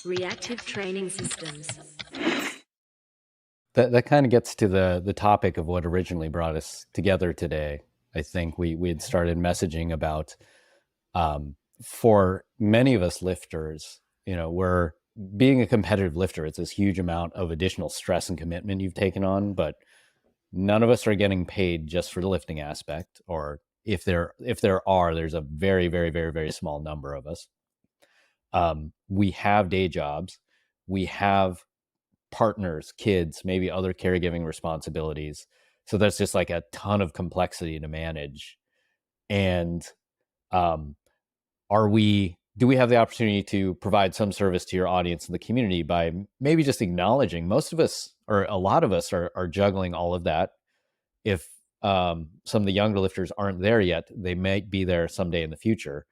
Reactive training systems. That kind of gets to the topic of what originally brought us together today. I think we had started messaging about for many of us lifters, we're being a competitive lifter. It's this huge amount of additional stress and commitment you've taken on, but none of us are getting paid just for the lifting aspect, or if there are, there's a very, very, very, very small number of us. We have day jobs. We have partners, kids, maybe other caregiving responsibilities. So that's just like a ton of complexity to manage. And do we have the opportunity to provide some service to your audience and the community by maybe just acknowledging most of us, or a lot of us, are juggling all of that. If some of the younger lifters aren't there yet, they might be there someday in the future.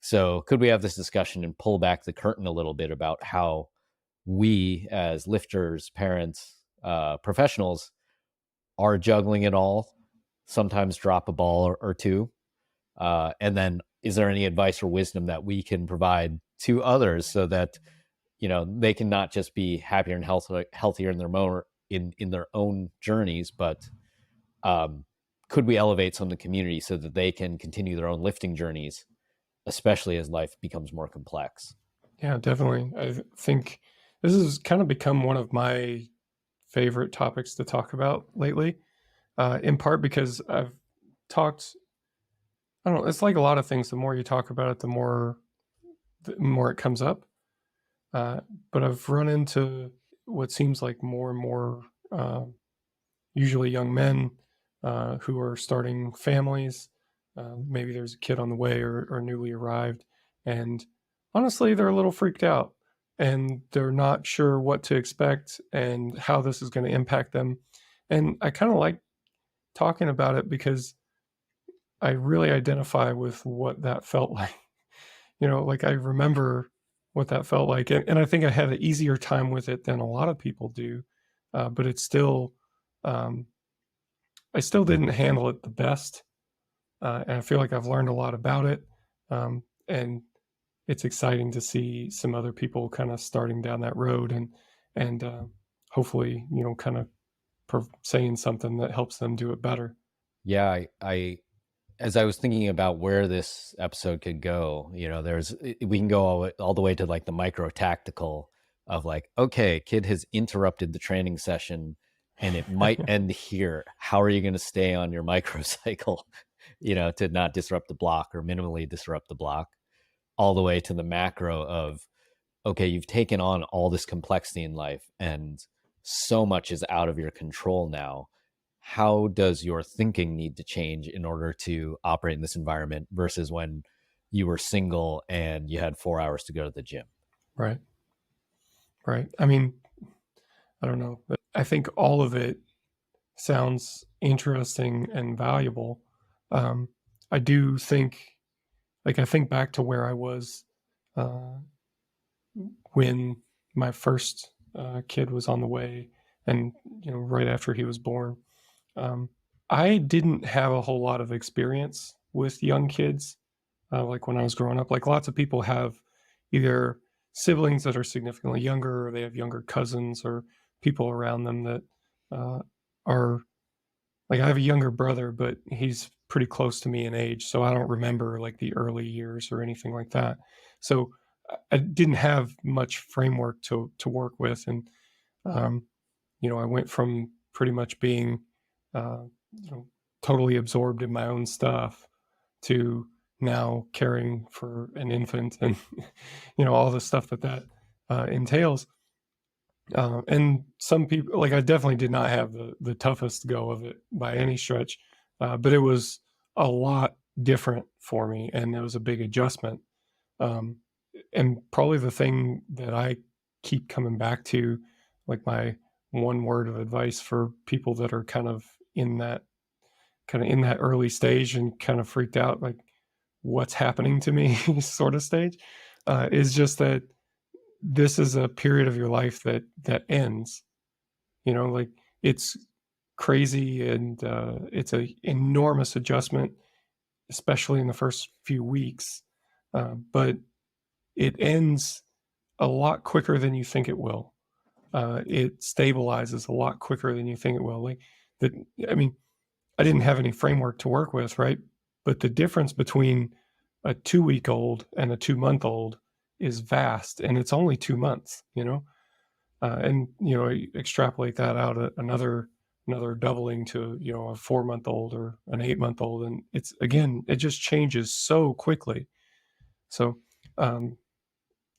So could we have this discussion and pull back the curtain a little bit about how we as lifters, parents, professionals are juggling it all, sometimes drop a ball or two. And then is there any advice or wisdom that we can provide to others so that, they can not just be happier and healthier in their own journeys, but could we elevate some of the community so that they can continue their own lifting journeys, especially as life becomes more complex? Yeah, definitely. I think this has kind of become one of my favorite topics to talk about lately, in part because I've talked, I don't know, it's like a lot of things. The more you talk about it, the more it comes up. But I've run into what seems like more and more, usually young men who are starting families. Maybe there's a kid on the way or newly arrived. And honestly, they're a little freaked out and they're not sure what to expect and how this is going to impact them. And I kind of like talking about it because I really identify with what that felt like. Like I remember what that felt like. And I think I had an easier time with it than a lot of people do. But it's still, I still didn't handle it the best. And I feel like I've learned a lot about it. And it's exciting to see some other people kind of starting down that road and hopefully, kind of saying something that helps them do it better. Yeah, I as I was thinking about where this episode could go, we can go all the way to like the micro tactical of like, okay, kid has interrupted the training session and it might end here. How are you going to stay on your microcycle, to not disrupt the block or minimally disrupt the block, all the way to the macro of, okay, you've taken on all this complexity in life and so much is out of your control now. How does your thinking need to change in order to operate in this environment versus when you were single and you had 4 hours to go to the gym? Right. Right. I mean, I don't know, but I think all of it sounds interesting and valuable. I do think, I think back to where I was when my first kid was on the way and, right after he was born. I didn't have a whole lot of experience with young kids, like when I was growing up. Like lots of people have either siblings that are significantly younger, or they have younger cousins or people around them that are like, I have a younger brother, but he's pretty close to me in age. So I don't remember like the early years or anything like that. So I didn't have much framework to work with. And, um, I went from pretty much being, totally absorbed in my own stuff to now caring for an infant and, all the stuff that entails. And some people, like I definitely did not have the toughest go of it by any stretch, but it was a lot different for me, and it was a big adjustment. Um, and probably the thing that I keep coming back to, like my one word of advice for people that are kind of in that early stage and kind of freaked out, like what's happening to me sort of stage, is just that this is a period of your life that ends. Like it's crazy and it's a enormous adjustment, especially in the first few weeks. But it ends a lot quicker than you think it will. It stabilizes a lot quicker than you think it will. Like that, I mean, I didn't have any framework to work with, right? But the difference between a 2-week-old and a 2-month-old is vast, and it's only 2 months, and extrapolate that out another doubling to a 4-month-old or an 8-month-old, and it just changes so quickly. So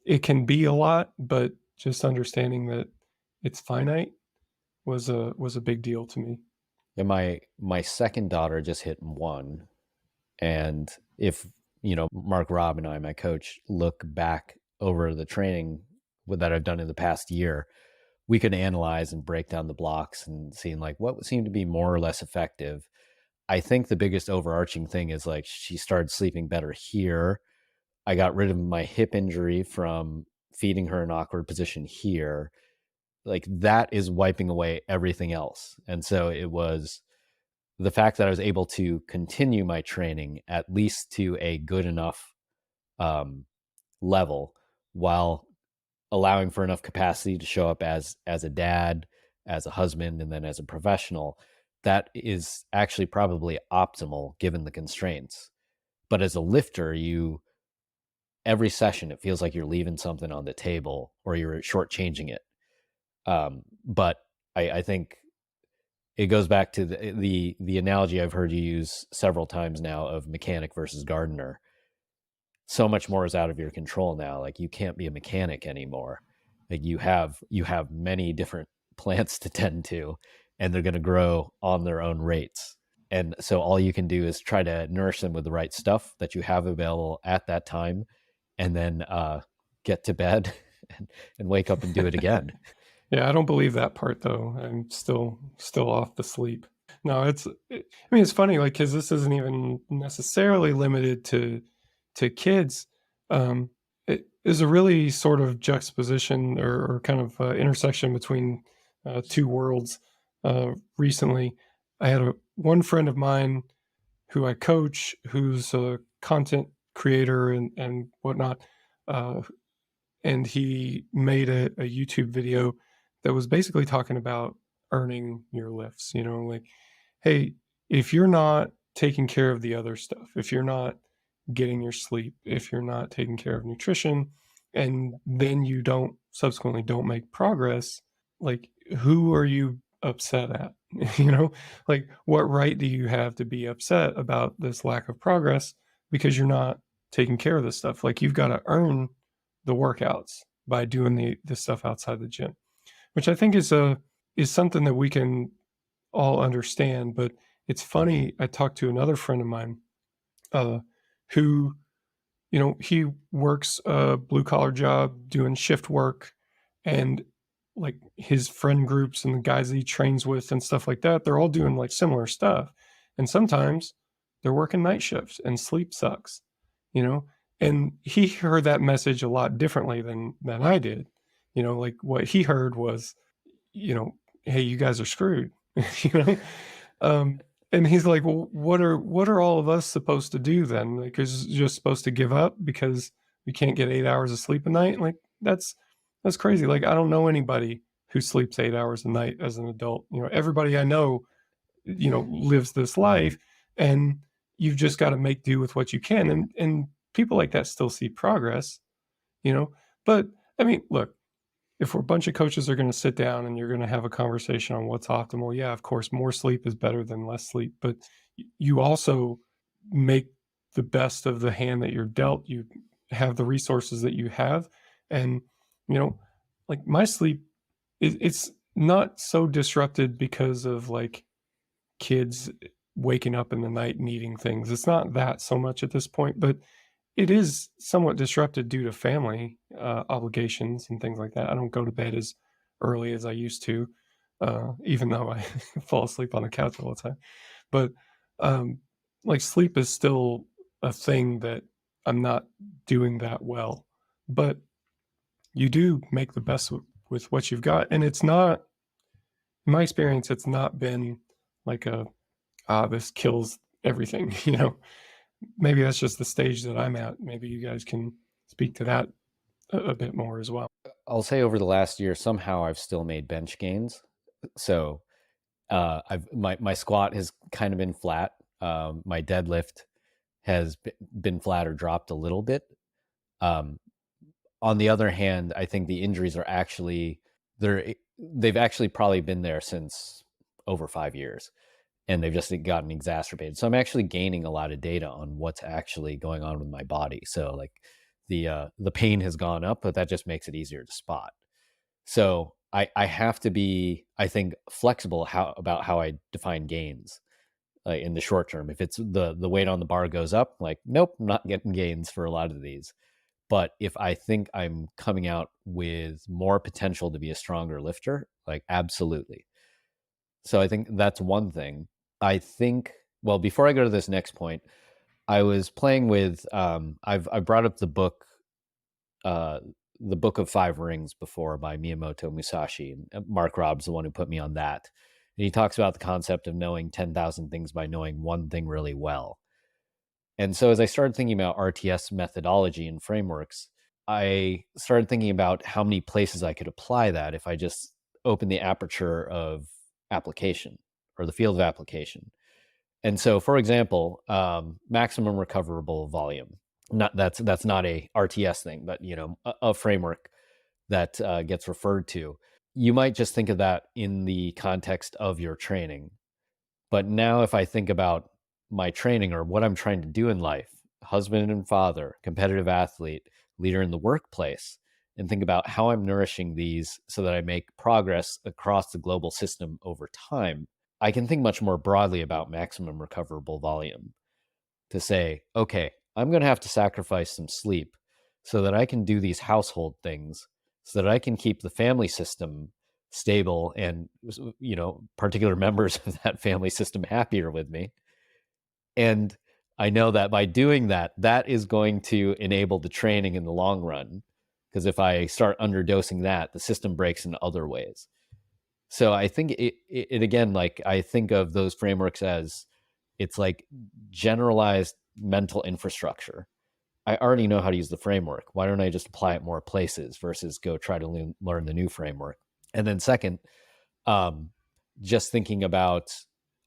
it can be a lot, but just understanding that it's finite was a big deal to me. And my second daughter just hit 1, and if Mark, Rob, and I, my coach, look back over the training that I've done in the past year, we could analyze and break down the blocks and seeing like what seemed to be more or less effective. I think the biggest overarching thing is like she started sleeping better here. I got rid of my hip injury from feeding her an awkward position here. Like that is wiping away everything else. And so it was the fact that I was able to continue my training at least to a good enough level while allowing for enough capacity to show up as a dad, as a husband, and then as a professional. That is actually probably optimal given the constraints. But as a lifter, every session it feels like you're leaving something on the table or you're shortchanging it. But I think it goes back to the analogy I've heard you use several times now of mechanic versus gardener. So much more is out of your control now. Like you can't be a mechanic anymore. Like you have many different plants to tend to, and they're going to grow on their own rates. And so all you can do is try to nourish them with the right stuff that you have available at that time, and then get to bed and wake up and do it again. Yeah, I don't believe that part though. I'm still off the sleep. No, it's funny, like, because this isn't even necessarily limited to kids. It is a really sort of juxtaposition or kind of intersection between two worlds. Recently, I had one friend of mine who I coach, who's a content creator and whatnot, and he made a YouTube video that was basically talking about earning your lifts. Like, hey, if you're not taking care of the other stuff, if you're not getting your sleep, if you're not taking care of nutrition, and then you subsequently don't make progress, like, who are you upset at? Like, what right do you have to be upset about this lack of progress because you're not taking care of this stuff? Like, you've got to earn the workouts by doing the stuff outside the gym, which I think is something that we can all understand. But it's funny, I talked to another friend of mine who, he works a blue collar job doing shift work, and like his friend groups and the guys that he trains with and stuff like that, they're all doing like similar stuff. And sometimes they're working night shifts and sleep sucks, and he heard that message a lot differently than I did. Like what he heard was, hey, you guys are screwed. you know and he's like, well, what are all of us supposed to do then? Like, is just supposed to give up because we can't get 8 hours of sleep a night? Like, that's crazy. Like, I don't know anybody who sleeps 8 hours a night as an adult. Everybody I know, lives this life, and you've just got to make do with what you can. And people like that still see progress, but I mean, look, if a bunch of coaches are going to sit down and you're going to have a conversation on what's optimal, yeah, of course, more sleep is better than less sleep, but you also make the best of the hand that you're dealt. You have the resources that you have. And, like my sleep, it's not so disrupted because of like kids waking up in the night needing things. It's not that so much at this point, but it is somewhat disrupted due to family obligations and things like that. I don't go to bed as early as I used to, even though I fall asleep on the couch all the time. But like sleep is still a thing that I'm not doing that well. But you do make the best with what you've got. And it's not, in my experience, it's not been like this kills everything, Maybe that's just the stage that I'm at. Maybe you guys can speak to that a bit more as well. I'll say over the last year, somehow I've still made bench gains. So my squat has kind of been flat. My deadlift has been flat or dropped a little bit. Um, on the other hand, I think the injuries are actually they've actually probably been there since over 5 years, and they've just gotten exacerbated. So I'm actually gaining a lot of data on what's actually going on with my body. So like the pain has gone up, but that just makes it easier to spot. So I have to be, I think, flexible about how I define gains in the short term. If it's the weight on the bar goes up, like, nope, I'm not getting gains for a lot of these. But if I think I'm coming out with more potential to be a stronger lifter, like, absolutely. So I think that's one thing. I think, well, before I go to this next point, I was playing with, I brought up the Book of Five Rings before by Miyamoto Musashi. Mark Robb's the one who put me on that. And he talks about the concept of knowing 10,000 things by knowing one thing really well. And so as I started thinking about RTS methodology and frameworks, I started thinking about how many places I could apply that if I just open the aperture of application or the field of application. And so, for example, maximum recoverable volume. That's not a RTS thing, but a framework that gets referred to. You might just think of that in the context of your training. But now if I think about my training or what I'm trying to do in life, husband and father, competitive athlete, leader in the workplace, and think about how I'm nourishing these so that I make progress across the global system over time, I can think much more broadly about maximum recoverable volume to say, okay, I'm going to have to sacrifice some sleep so that I can do these household things, so that I can keep the family system stable and, particular members of that family system happier with me. And I know that by doing that, that is going to enable the training in the long run. Because if I start underdosing that, the system breaks in other ways. So I think it again, like, I think of those frameworks as, it's like generalized mental infrastructure. I already know how to use the framework. Why don't I just apply it more places versus go try to learn the new framework? And then second, just thinking about,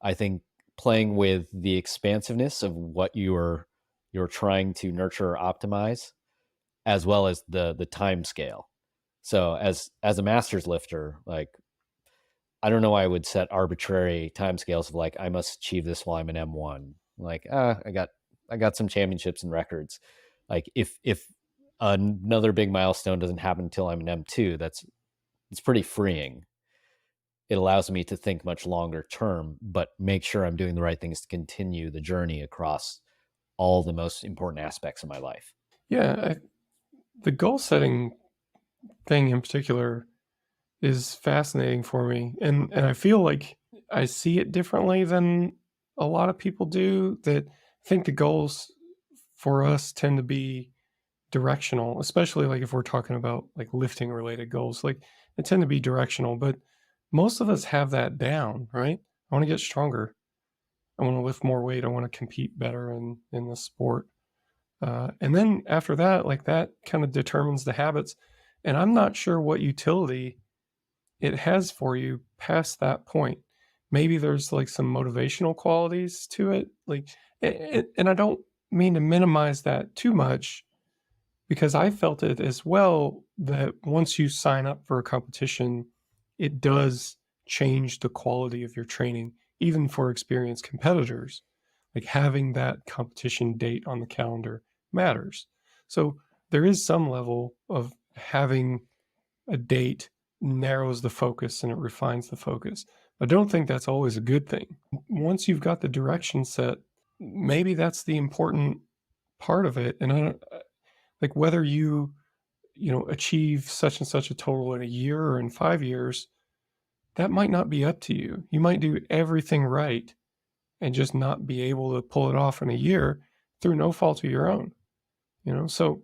I think, playing with the expansiveness of what you're trying to nurture or optimize, as well as the time scale. So as a master's lifter, like, I don't know why I would set arbitrary timescales of like, I must achieve this while I'm an M1. Like, I got some championships and records. Like, if another big milestone doesn't happen until I'm an M2, it's pretty freeing. It allows me to think much longer term, but make sure I'm doing the right things to continue the journey across all the most important aspects of my life. Yeah, the goal setting thing in particular is fascinating for me, and I feel like I see it differently than a lot of people do. That I think the goals for us tend to be directional, especially like if we're talking about like lifting related goals, like they tend to be directional, but most of us have that down, right? I want to get stronger. I want to lift more weight. I want to compete better in the sport. And then after that, like that kind of determines the habits. And I'm not sure what utility it has for you past that point. Maybe there's like some motivational qualities to it. Like, and I don't mean to minimize that too much, because I felt it as well, that once you sign up for a competition, it does change the quality of your training, even for experienced competitors. Like having that competition date on the calendar matters. So there is some level of having a date narrows the focus and it refines the focus. I don't think that's always a good thing. Once you've got the direction set, maybe that's the important part of it. And I don't, like whether you achieve such and such a total in a year or in 5 years, that might not be up to you. You might do everything right and just not be able to pull it off in a year through no fault of your own. So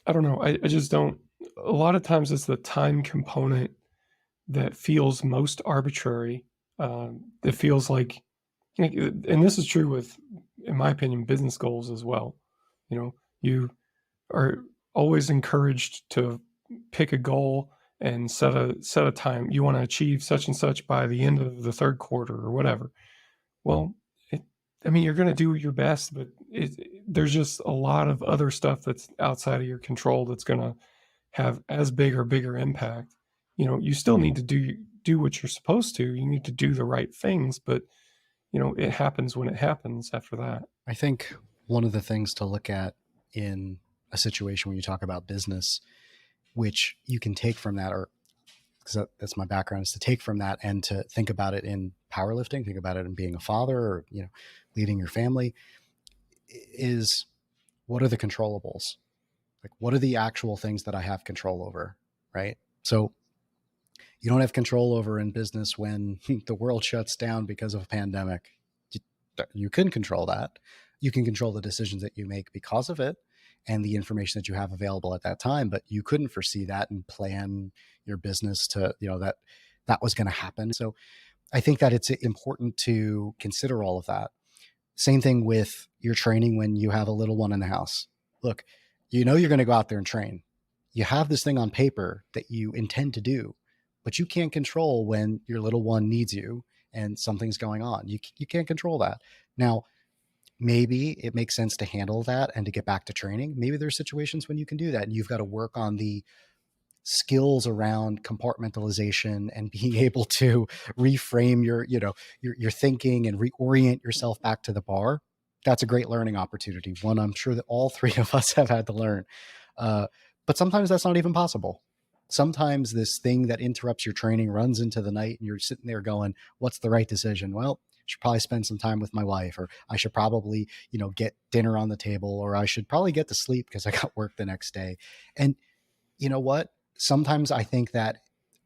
I don't know. I just don't. A lot of times it's the time component that feels most arbitrary. That feels like, and this is true with, in my opinion, business goals as well. You are always encouraged to pick a goal and set a time. You want to achieve such and such by the end of the third quarter or whatever. Well, you're going to do your best, but there's just a lot of other stuff that's outside of your control that's going to have as big or bigger impact. You still need to do what you're supposed to. You need to do the right things, but it happens when it happens after that. I think one of the things to look at in a situation when you talk about business, which you can take from that, or because that's my background, is to take from that and to think about it in powerlifting, think about it in being a father or, leading your family, is what are the controllables? Like, what are the actual things that I have control over, right? So you don't have control over in business when the world shuts down because of a pandemic. You can control that. You can control the decisions that you make because of it and the information that you have available at that time, but you couldn't foresee that and plan your business to, that was going to happen. So I think that it's important to consider all of that. Same thing with your training when you have a little one in the house. Look, you're going to go out there and train. You have this thing on paper that you intend to do, but you can't control when your little one needs you and something's going on. You can't control that. Now, maybe it makes sense to handle that and to get back to training. Maybe there's situations when you can do that and you've got to work on the skills around compartmentalization and being able to reframe your thinking and reorient yourself back to the bar. That's a great learning opportunity. One I'm sure that all three of us have had to learn. But sometimes that's not even possible. Sometimes this thing that interrupts your training runs into the night and you're sitting there going, what's the right decision? Well, I should probably spend some time with my wife, or I should probably, get dinner on the table, or I should probably get to sleep because I got work the next day. And you know what? Sometimes I think that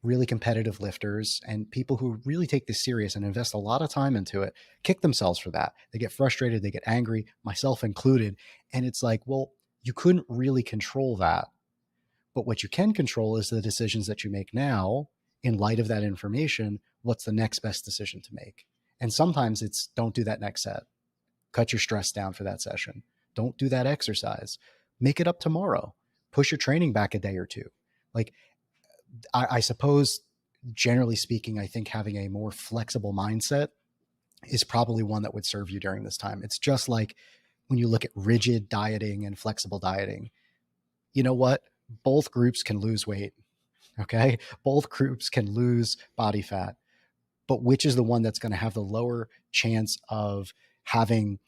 really competitive lifters and people who really take this serious and invest a lot of time into it kick themselves for that. They get frustrated, they get angry, myself included. And it's like, well, you couldn't really control that. But what you can control is the decisions that you make now in light of that information. What's the next best decision to make? And sometimes it's don't do that next set. Cut your stress down for that session. Don't do that exercise. Make it up tomorrow. Push your training back a day or two. Like, I suppose, generally speaking, I think having a more flexible mindset is probably one that would serve you during this time. It's just like when you look at rigid dieting and flexible dieting, you know what? Both groups can lose weight. Okay. Both groups can lose body fat, but which is the one that's going to have the lower chance of having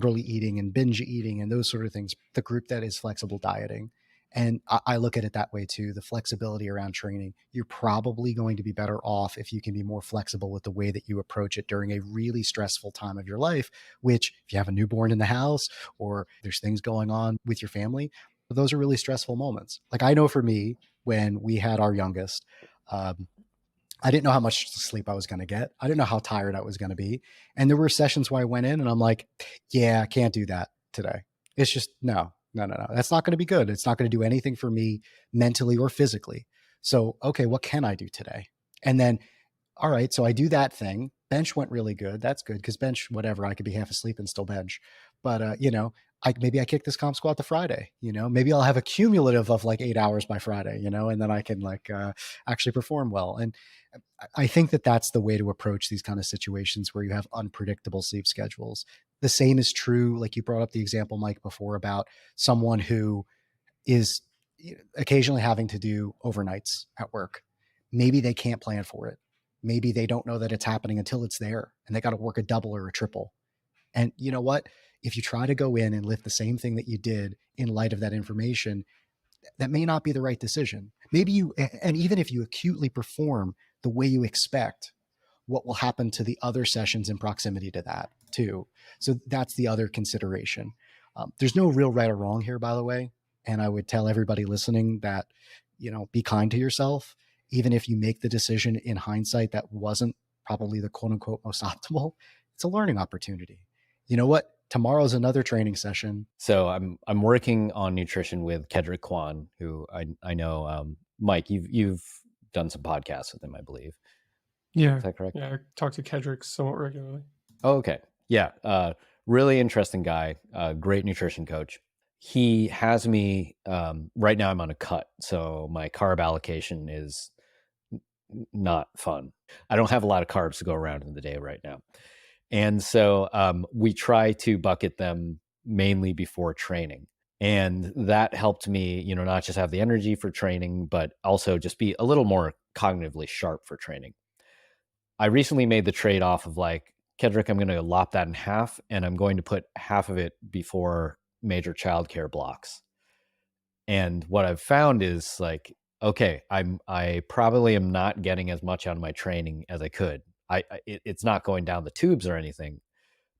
early eating and binge eating and those sort of things? The group that is flexible dieting. And I look at it that way too. The flexibility around training, you're probably going to be better off if you can be more flexible with the way that you approach it during a really stressful time of your life, which if you have a newborn in the house or there's things going on with your family, those are really stressful moments. Like, I know for me, when we had our youngest, I didn't know how much sleep I was going to get. I didn't know how tired I was going to be. And there were sessions where I went in and I'm like, yeah, I can't do that today. It's just, no. That's not going to be good. It's not going to do anything for me mentally or physically. So, okay, what can I do today? And then, all right, so I do that thing. Bench went really good. That's good because bench, whatever, I could be half asleep and still bench. But, maybe I kick this comp squat to Friday, maybe I'll have a cumulative of like 8 hours by Friday, and then I can actually perform well. And I think that that's the way to approach these kind of situations where you have unpredictable sleep schedules. The same is true. Like you brought up the example, Mike, before about someone who is occasionally having to do overnights at work. Maybe they can't plan for it. Maybe they don't know that it's happening until it's there and they got to work a double or a triple. And you know what? If you try to go in and lift the same thing that you did in light of that information, that may not be the right decision. Maybe and even if you acutely perform the way you expect, what will happen to the other sessions in proximity to that too? So that's the other consideration. There's no real right or wrong here, by the way. And I would tell everybody listening that, be kind to yourself. Even if you make the decision in hindsight that wasn't probably the quote unquote most optimal, it's a learning opportunity. You know what? Tomorrow's another training session. So I'm working on nutrition with Kedrick Kwan, who I know, Mike, you've done some podcasts with him, I believe. Yeah. Is that correct? Yeah. I talk to Kedrick somewhat regularly. Oh, okay. Yeah. Really interesting guy, great nutrition coach. he has me, right now I'm on a cut. So my carb allocation is not fun. I don't have a lot of carbs to go around in the day right now. And so we try to bucket them mainly before training. And that helped me, not just have the energy for training, but also just be a little more cognitively sharp for training. I recently made the trade-off of like, Kedrick, I'm going to lop that in half, and I'm going to put half of it before major childcare blocks. And what I've found is like, okay, I probably am not getting as much out of my training as I could. It's not going down the tubes or anything,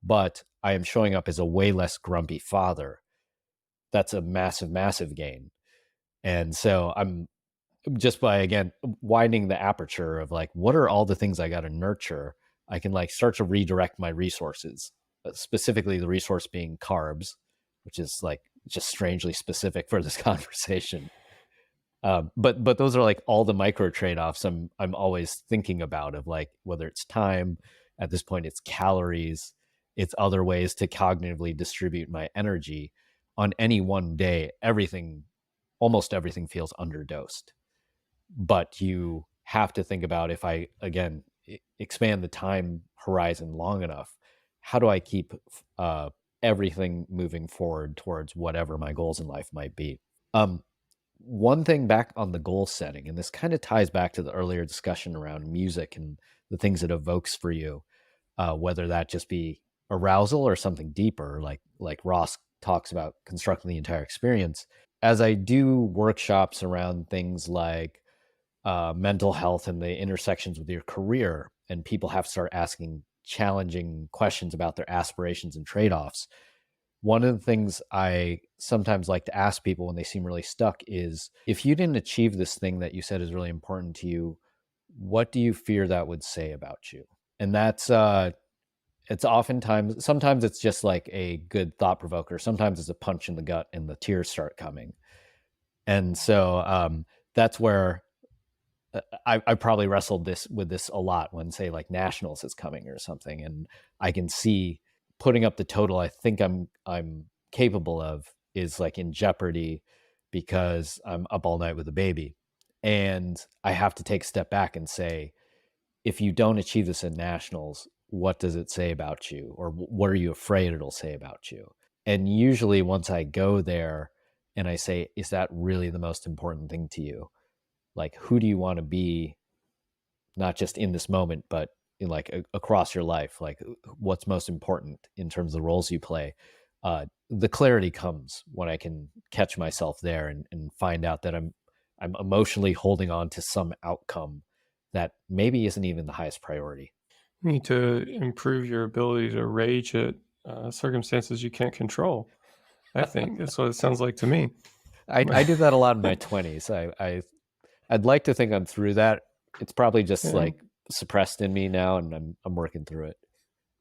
but I am showing up as a way less grumpy father. That's a massive, massive gain. And so I'm just by, again, widening the aperture of like, what are all the things I got to nurture? I can like start to redirect my resources, specifically the resource being carbs, which is like just strangely specific for this conversation. But those are like all the micro trade-offs I'm always thinking about, of like, whether it's time, at this point it's calories, it's other ways to cognitively distribute my energy. On any one day, almost everything feels underdosed. But you have to think about, if I, again, expand the time horizon long enough, how do I keep everything moving forward towards whatever my goals in life might be? One thing back on the goal setting, and this kind of ties back to the earlier discussion around music and the things it evokes for you, whether that just be arousal or something deeper, like Ross talks about constructing the entire experience. As I do workshops around things like mental health and the intersections with your career, and people have to start asking challenging questions about their aspirations and trade-offs, one of the things I sometimes like to ask people when they seem really stuck is, if you didn't achieve this thing that you said is really important to you, what do you fear that would say about you? And that's it's sometimes it's just like a good thought provoker. Sometimes it's a punch in the gut and the tears start coming. And so that's where I probably wrestled with this a lot when, say, like nationals is coming or something, and I can see putting up the total I think I'm capable of is like in jeopardy because I'm up all night with a baby. And I have to take a step back and say, if you don't achieve this in nationals, what does it say about you? Or what are you afraid it'll say about you? And usually once I go there and I say, is that really the most important thing to you? Like, who do you want to be, not just in this moment, but in like across your life? Like, what's most important in terms of the roles you play? The clarity comes when I can catch myself there and find out that I'm emotionally holding on to some outcome that maybe isn't even the highest priority. You need to improve your ability to rage at circumstances you can't control. I think that's what it sounds like to me. I did that a lot in my 20s. I'd like to think I'm through that. It's probably just like suppressed in me now, and I'm working through it.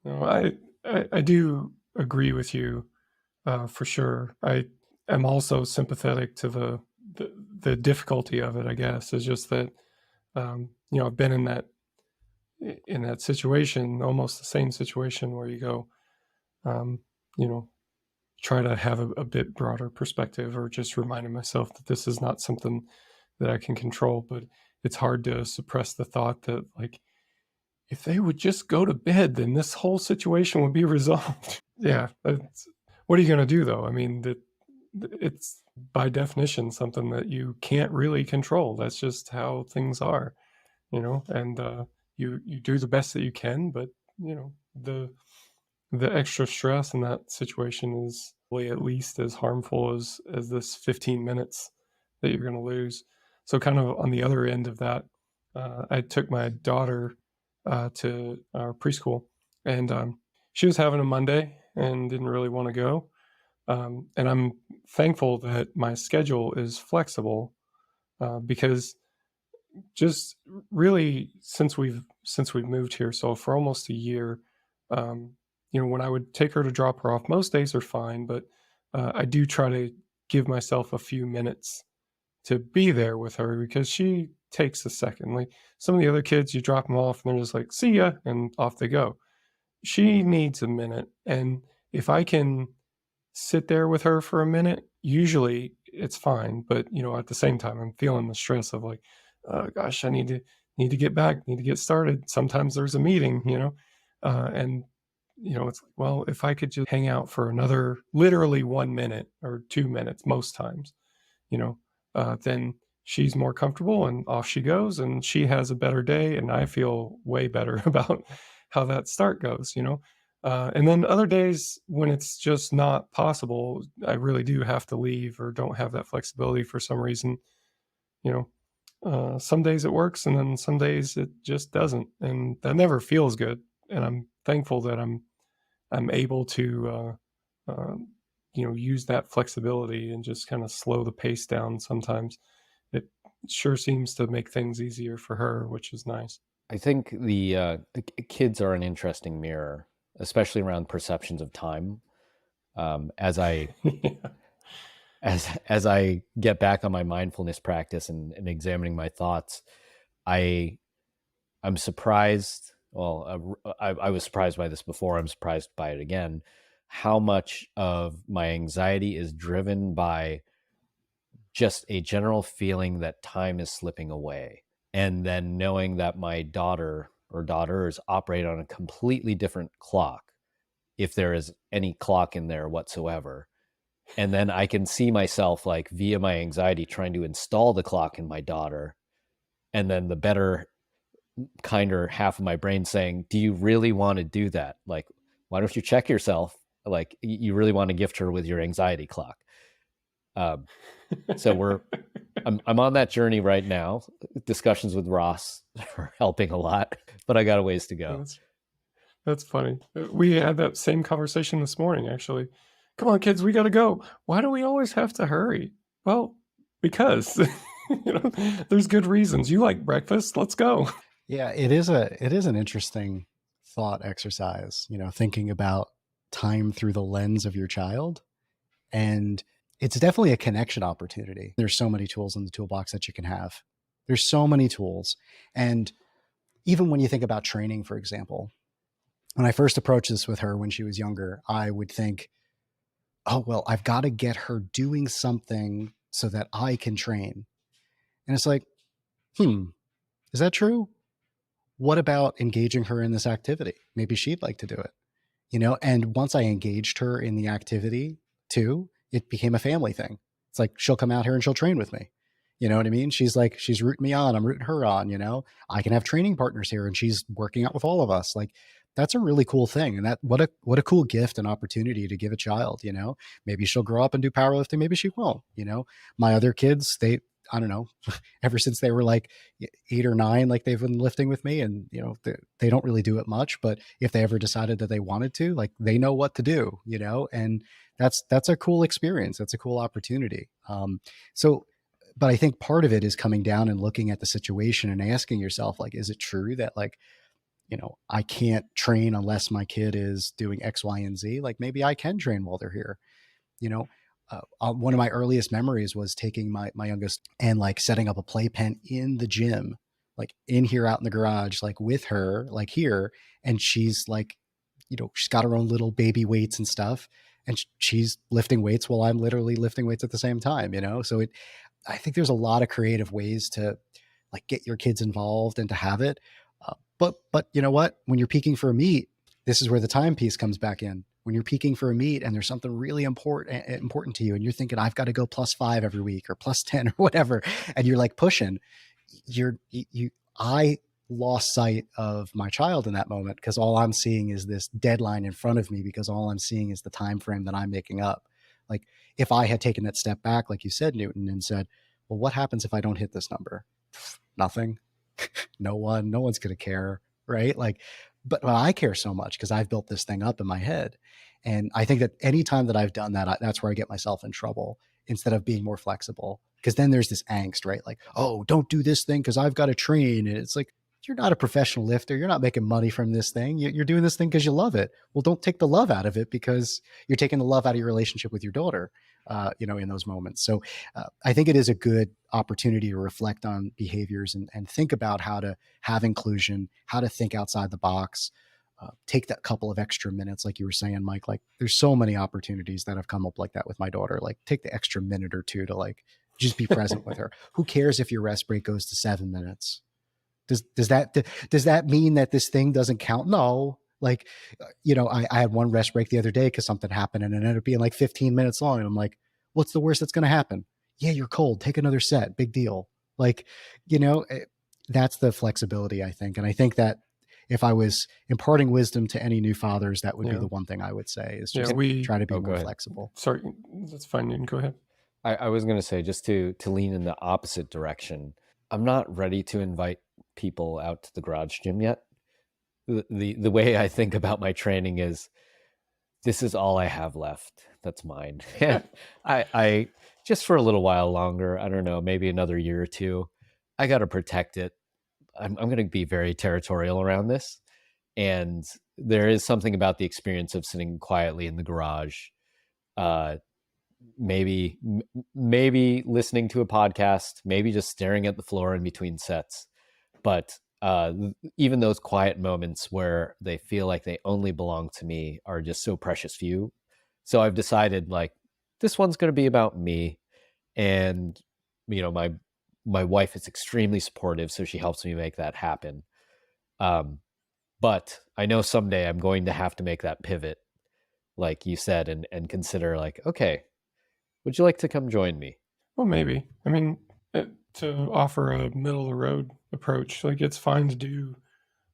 No, I do agree with you for sure. I am also sympathetic to the difficulty of it. I guess is just that I've been in that situation, almost the same situation, where you go, try to have a bit broader perspective, or just reminding myself that this is not something that I can control. But it's hard to suppress the thought that, like, if they would just go to bed, then this whole situation would be resolved. Yeah. What are you going to do, though? I mean, it's by definition something that you can't really control. That's just how things are, and you do the best that you can, but, the extra stress in that situation is really at least as harmful as this 15 minutes that you're going to lose. So kind of on the other end of that, I took my daughter to our preschool, and she was having a Monday and didn't really want to go. And I'm thankful that my schedule is flexible because just really since we've moved here, so for almost a year, when I would take her to drop her off, most days are fine, but I do try to give myself a few minutes to be there with her, because she takes a second. Like some of the other kids, you drop them off and they're just like, see ya, and off they go. She needs a minute. And if I can sit there with her for a minute, usually it's fine, but at the same time, I'm feeling the stress of like, gosh, I need to get back, need to get started. Sometimes there's a meeting, and it's like, well, if I could just hang out for another literally 1 minute or 2 minutes, most times, then she's more comfortable and off she goes, and she has a better day, and I feel way better about how that start goes, and then other days when it's just not possible, I really do have to leave or don't have that flexibility for some reason, some days it works and then some days it just doesn't. And that never feels good. And I'm thankful that I'm able to, use that flexibility and just kind of slow the pace down sometimes. It sure seems to make things easier for her, which is nice. I think the kids are an interesting mirror, especially around perceptions of time. As I Yeah. as I get back on my mindfulness practice and examining my thoughts, I'm surprised. Well, I was surprised by this before. I'm surprised by it again. How much of my anxiety is driven by just a general feeling that time is slipping away, and then knowing that my daughter or daughters operate on a completely different clock, if there is any clock in there whatsoever. And then I can see myself, like, via my anxiety, trying to install the clock in my daughter. And then the better, kinder half of my brain saying, do you really want to do that? Like, why don't you check yourself? Like, you really want to gift her with your anxiety clock. So I'm on that journey right now. Discussions with Ross are helping a lot, but I got a ways to go. That's funny. We had that same conversation this morning, actually. Come on, kids, we got to go. Why do we always have to hurry? Well, because there's good reasons. You like breakfast. Let's go. Yeah, it is an interesting thought exercise, thinking about time through the lens of your child. And it's definitely a connection opportunity. There's so many tools in the toolbox that you can have. There's so many tools. And even when you think about training, for example, when I first approached this with her when she was younger, I would think, oh, well, I've got to get her doing something so that I can train. And it's like, is that true? What about engaging her in this activity? Maybe she'd like to do it, and once I engaged her in the activity too, it became a family thing. It's like, she'll come out here and she'll train with me. You know what I mean? She's rooting me on. I'm rooting her on, I can have training partners here and she's working out with all of us. Like, that's a really cool thing. And what a cool gift and opportunity to give a child, maybe she'll grow up and do powerlifting. Maybe she won't, my other kids, I don't know, ever since they were like 8 or 9, like they've been lifting with me, and, they don't really do it much, but if they ever decided that they wanted to, like, they know what to do, and that's a cool experience. That's a cool opportunity. But I think part of it is coming down and looking at the situation and asking yourself, like, is it true that, like, I can't train unless my kid is doing X, Y, and Z? Like, maybe I can train while they're here. One of my earliest memories was taking my youngest and, like, setting up a playpen in the gym, like in here out in the garage, like with her, like here. And she's like, she's got her own little baby weights and stuff. And she's lifting weights while I'm literally lifting weights at the same time, So I think there's a lot of creative ways to, like, get your kids involved and to have it. But you know what? When you're peaking for a meet, this is where the time piece comes back in. When you're peaking for a meet and there's something really important to you, and you're thinking, I've got to go +5 every week or +10 or whatever, and you're like pushing, I lost sight of my child in that moment, because all I'm seeing is this deadline in front of me, because all I'm seeing is the time frame that I'm making up. Like, if I had taken that step back, like you said, Newton, and said, well, what happens if I don't hit this number? Nothing. No one's going to care. Right. Like, but I care so much because I've built this thing up in my head. And I think that anytime that I've done that, that's where I get myself in trouble, instead of being more flexible. Because then there's this angst, right? Like, oh, don't do this thing because I've got to train. And it's like, you're not a professional lifter. You're not making money from this thing. You're doing this thing because you love it. Well, don't take the love out of it, because you're taking the love out of your relationship with your daughter, in those moments. So I think it is a good opportunity to reflect on behaviors and think about how to have inclusion, how to think outside the box. take that couple of extra minutes, like you were saying, Mike. Like, there's so many opportunities that have come up like that with my daughter. Like, take the extra minute or two to like just be present with her. Who cares if your rest break goes to 7 minutes? Does that mean that this thing doesn't count? No. Like, I had one rest break the other day because something happened, and it ended up being like 15 minutes long. And I'm like, what's the worst that's going to happen? Yeah, you're cold. Take another set. Big deal. Like, that's the flexibility, I think. And I think that if I was imparting wisdom to any new fathers, that would be the one thing I would say is just try to be more flexible. Sorry, that's fine. Newton, go ahead. I was going to say, just to lean in the opposite direction, I'm not ready to invite people out to the garage gym yet. The way I think about my training is, this is all I have left. That's mine. I just for a little while longer, I don't know, maybe another year or two, I got to protect it. I'm going to be very territorial around this. And there is something about the experience of sitting quietly in the garage, maybe listening to a podcast, maybe just staring at the floor in between sets. But even those quiet moments where they feel like they only belong to me are just so precious few. So I've decided, like, this one's going to be about me. And, my wife is extremely supportive, so she helps me make that happen. But I know someday I'm going to have to make that pivot, like you said, and consider, like, okay, would you like to come join me? Well, maybe. I mean, to offer a middle of the road approach, like, it's fine to do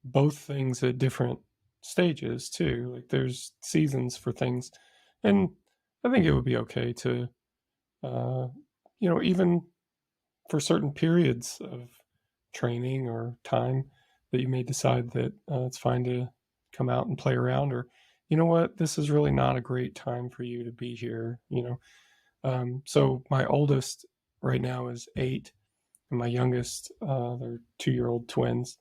both things at different stages too. Like, there's seasons for things, and I think it would be okay to, even for certain periods of training or time that you may decide that it's fine to come out and play around, or, you know what, this is really not a great time for you to be here, So my oldest right now is 8, and my youngest, they're 2-year-old twins.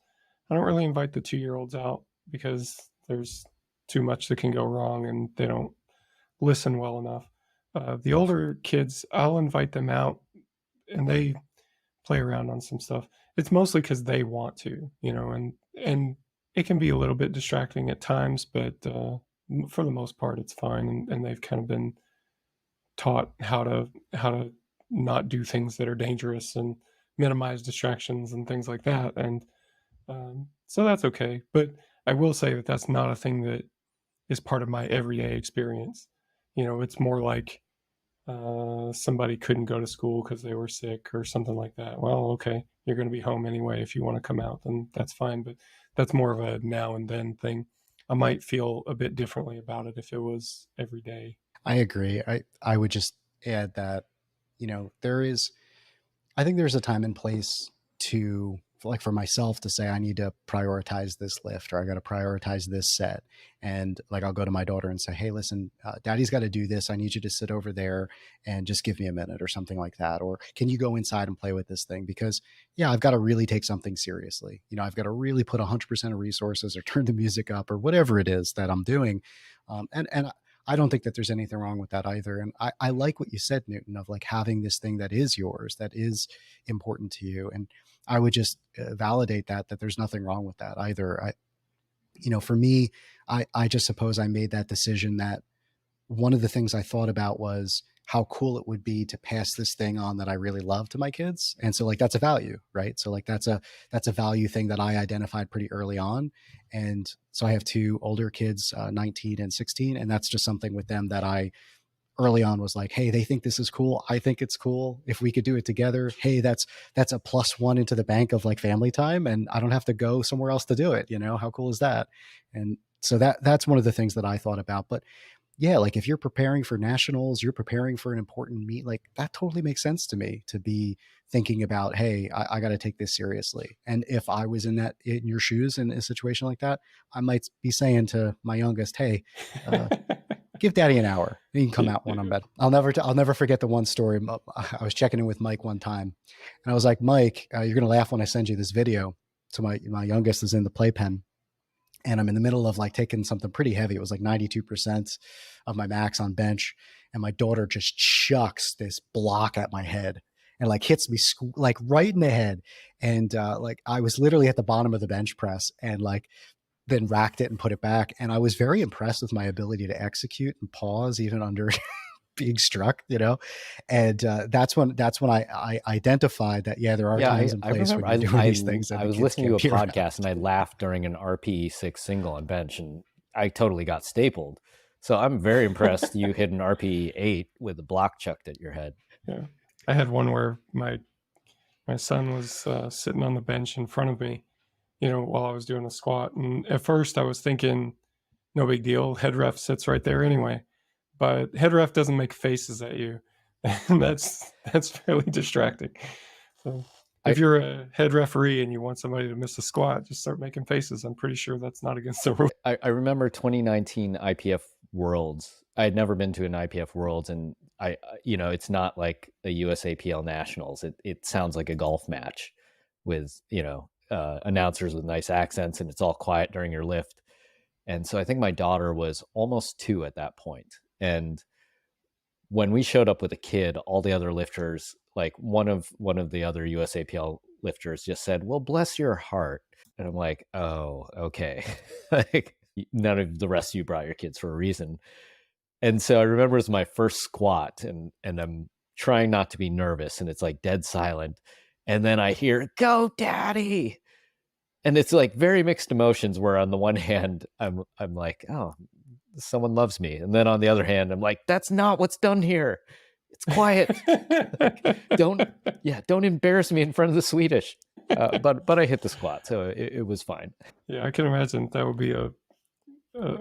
I don't really invite the 2-year-olds out because there's too much that can go wrong and they don't listen well enough. The older kids, I'll invite them out and they play around on some stuff. It's mostly because they want to, and it can be a little bit distracting at times, but for the most part, it's fine. And they've kind of been taught how to not do things that are dangerous and minimize distractions and things like that. And so that's okay. But I will say that that's not a thing that is part of my everyday experience. It's more like somebody couldn't go to school because they were sick or something like that. Well, okay, you're going to be home anyway. If you want to come out, then that's fine. But that's more of a now and then thing. I might feel a bit differently about it if it was every day. I agree. I would just add that, I think there's a time and place to, like, for myself to say, I need to prioritize this lift, or I got to prioritize this set. And like, I'll go to my daughter and say, hey, listen, daddy's got to do this. I need you to sit over there and just give me a minute or something like that. Or can you go inside and play with this thing? Because I've got to really take something seriously. I've got to really put 100% of resources or turn the music up or whatever it is that I'm doing. And I don't think that there's anything wrong with that either. And I like what you said, Newton, of like having this thing that is yours, that is important to you. And I would just validate that there's nothing wrong with that either. For me, I just suppose I made that decision that one of the things I thought about was how cool it would be to pass this thing on that I really love to my kids. And so, like, that's a value, right? So like, that's a value thing that I identified pretty early on. And so I have 2 older kids, 19 and 16. And that's just something with them that I early on was like, hey, they think this is cool. I think it's cool. If we could do it together, hey, that's a +1 into the bank of like family time. And I don't have to go somewhere else to do it. How cool is that? And so that's one of the things that I thought about. But yeah, like, if you're preparing for nationals, you're preparing for an important meet, like, that totally makes sense to me to be thinking about, hey, I got to take this seriously. And if I was in your shoes in a situation like that, I might be saying to my youngest, hey, give daddy an hour. You can come out when I'm bed. I'll never forget the one story. I was checking in with Mike one time and I was like, Mike, you're going to laugh when I send you this video. So my youngest is in the playpen. And I'm in the middle of like taking something pretty heavy. It was like 92% of my max on bench. And my daughter just chucks this block at my head and like hits me like right in the head. And like, I was literally at the bottom of the bench press and like then racked it and put it back. And I was very impressed with my ability to execute and pause even under being struck, and that's when I identified that, there are times and I place remember when you're doing these things that I the was kids listening to a can't be around. podcast and I laughed during an RPE 6 single on bench, and I totally got stapled. So I'm very impressed you hit an RPE 8 with a block chucked at your head. Yeah, I had one where my son was sitting on the bench in front of me, while I was doing a squat, and at first I was thinking, no big deal, head ref sits right there anyway. But head ref doesn't make faces at you, and that's fairly distracting. So if you're a head referee and you want somebody to miss a squat, just start making faces. I'm pretty sure that's not against the rules. I remember 2019 IPF Worlds. I had never been to an IPF Worlds, and it's not like a USAPL Nationals. It sounds like a golf match with, announcers with nice accents, and it's all quiet during your lift. And so I think my daughter was almost 2 at that point. And when we showed up with a kid, all the other lifters, like one of the other USAPL lifters just said, "Well, bless your heart." And I'm like, "Oh, okay." Like, none of the rest of you brought your kids for a reason. And so I remember it was my first squat, and I'm trying not to be nervous, and it's like dead silent. And then I hear, "Go, daddy." And it's like very mixed emotions, where on the one hand, I'm like, "Oh, someone loves me." And then on the other hand, I'm like, "That's not what's done here. It's quiet." Like, don't embarrass me in front of the Swedish. But I hit the squat, so it was fine. Yeah, I can imagine that would be a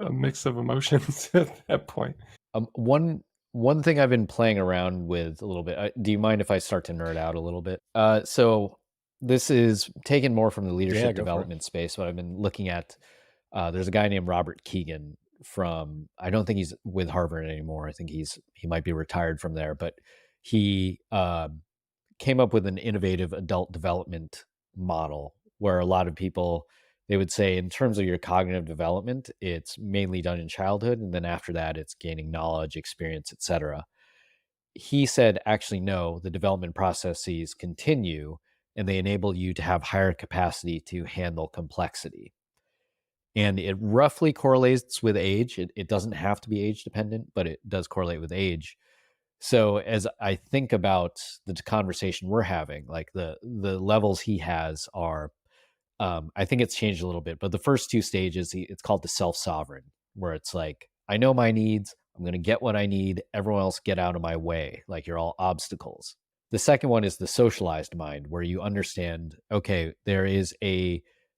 mix of emotions at that point. One thing I've been playing around with a little bit. Do you mind if I start to nerd out a little bit? So this is taken more from the leadership development space, but I've been looking at. There's a guy named Robert Keegan from. I don't think he's with Harvard anymore. I think he might be retired from there, but he came up with an innovative adult development model where a lot of people, they would say, in terms of your cognitive development, it's mainly done in childhood, and then after that it's gaining knowledge, experience, etc. He said, actually, no, the development processes continue, and they enable you to have higher capacity to handle complexity. And it roughly correlates with age. It doesn't have to be age dependent, but it does correlate with age. So as I think about the conversation we're having, like the levels he has are, I think it's changed a little bit, but the first 2 stages, it's called the self-sovereign, where it's like, I know my needs, I'm going to get what I need, everyone else get out of my way, like you're all obstacles. The second one is the socialized mind, where you understand, okay, there is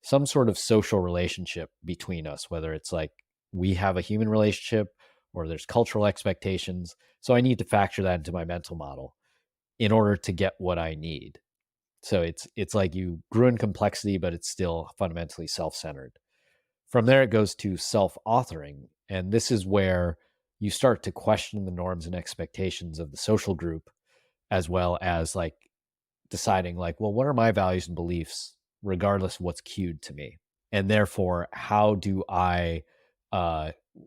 some sort of social relationship between us, whether it's like we have a human relationship or there's cultural expectations. So I need to factor that into my mental model in order to get what I need. So it's like you grew in complexity, but it's still fundamentally self-centered. From there, it goes to self-authoring. And this is where you start to question the norms and expectations of the social group, as well as like deciding like, well, what are my values and beliefs, regardless of what's cued to me? And therefore, how do I,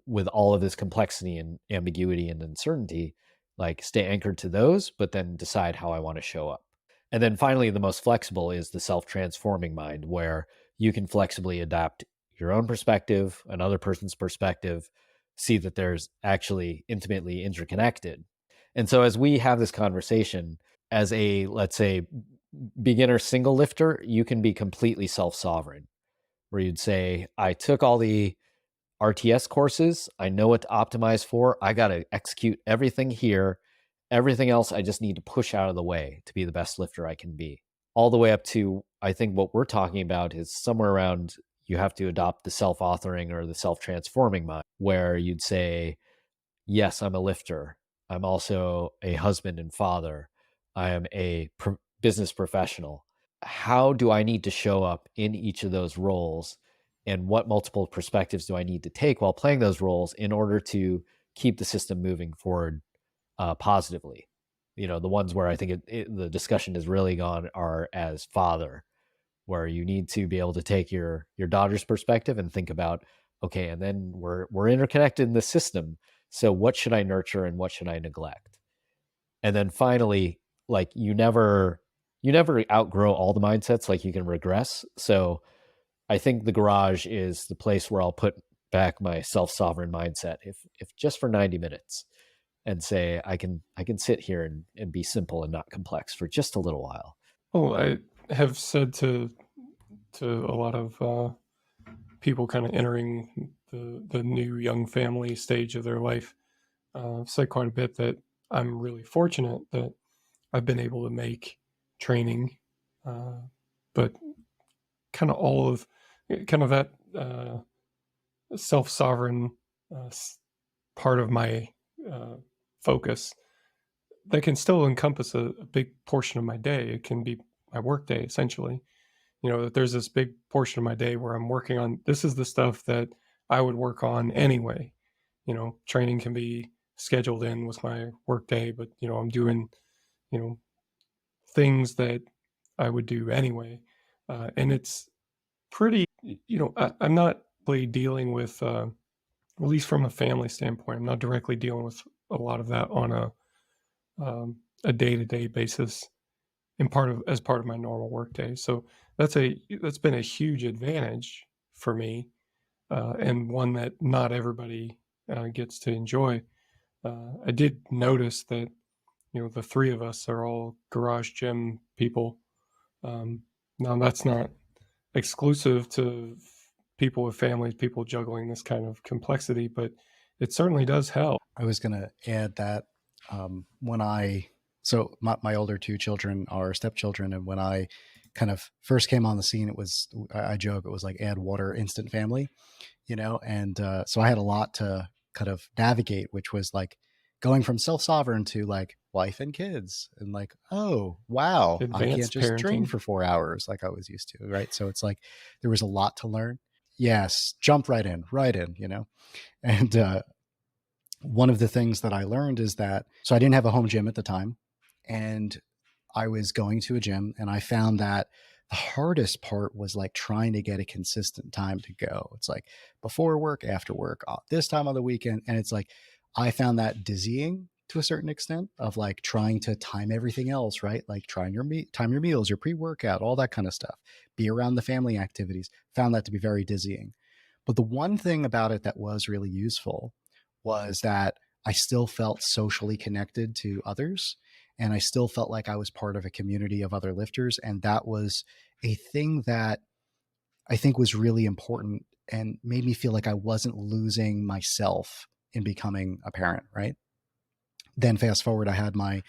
with all of this complexity and ambiguity and uncertainty, like stay anchored to those, but then decide how I want to show up? And then finally, the most flexible is the self-transforming mind, where you can flexibly adapt your own perspective, another person's perspective, see that there's actually intimately interconnected. And so as we have this conversation, as a, let's say, beginner single lifter, you can be completely self-sovereign, where you'd say, I took all the RTS courses, I know what to optimize for, I got to execute everything here. Everything else, I just need to push out of the way to be the best lifter I can be. All the way up to, I think what we're talking about is somewhere around, you have to adopt the self-authoring or the self-transforming mind, where you'd say, yes, I'm a lifter. I'm also a husband and father. I am a business professional. How do I need to show up in each of those roles? And what multiple perspectives do I need to take while playing those roles in order to keep the system moving forward positively? The ones where I think the discussion has really gone are as father, where you need to be able to take your daughter's perspective and think about, okay, and then we're interconnected in the system. So what should I nurture and what should I neglect? And then finally, like you never outgrow all the mindsets, like you can regress. So I think the garage is the place where I'll put back my self-sovereign mindset, if just for 90 minutes, and say I can sit here and be simple and not complex for just a little while. Oh, I have said to a lot of people kind of entering the new young family stage of their life, I've said quite a bit that I'm really fortunate that I've been able to make training, but kind of all of kind of that self-sovereign part of my focus that can still encompass a big portion of my day. It can be my work day, essentially. You know, that there's this big portion of my day where I'm working on, this is the stuff that I would work on anyway. You know, training can be scheduled in with my work day, but, you know, I'm doing, you know, things that I would do anyway. And it's pretty, you know, I'm not really dealing with, at least from a family standpoint, I'm not directly dealing with a lot of that on a day-to-day basis as part of my normal workday. So that's been a huge advantage for me, and one that not everybody gets to enjoy. I did notice that, you know, the three of us are all garage gym people. Now that's not exclusive to people with families, people juggling this kind of complexity, but it certainly does help. I was going to add that my older two children are stepchildren, and when I kind of first came on the scene, I joke, it was like add water, instant family, you know, and so I had a lot to kind of navigate, which was like going from self-sovereign to like wife and kids, and like, oh wow, I can't Advanced just train parenting. for 4 hours like I was used to, right? So it's like there was a lot to learn. Yes, jump right in, you know. And one of the things that I learned is that, so I didn't have a home gym at the time, and I was going to a gym, and I found that the hardest part was like trying to get a consistent time to go. It's like before work, after work, this time on the weekend. And it's like, I found that dizzying to a certain extent, of like trying to time everything else, right? Like time your meals, your pre-workout, all that kind of stuff, be around the family activities. Found that to be very dizzying. But the one thing about it that was really useful was that I still felt socially connected to others, and I still felt like I was part of a community of other lifters. And that was a thing that I think was really important and made me feel like I wasn't losing myself in becoming a parent, right? Then fast forward, I had my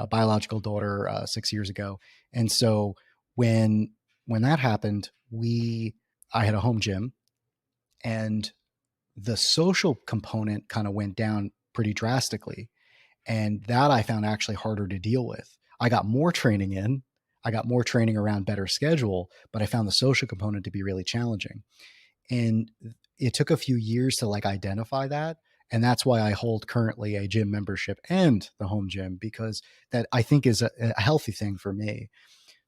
biological daughter 6 years ago. And so when that happened, I had a home gym, and the social component kind of went down pretty drastically. And that I found actually harder to deal with. I got more training in, I got more training around better schedule, but I found the social component to be really challenging. And it took a few years to like identify that. And that's why I hold currently a gym membership and the home gym, because that I think is a healthy thing for me.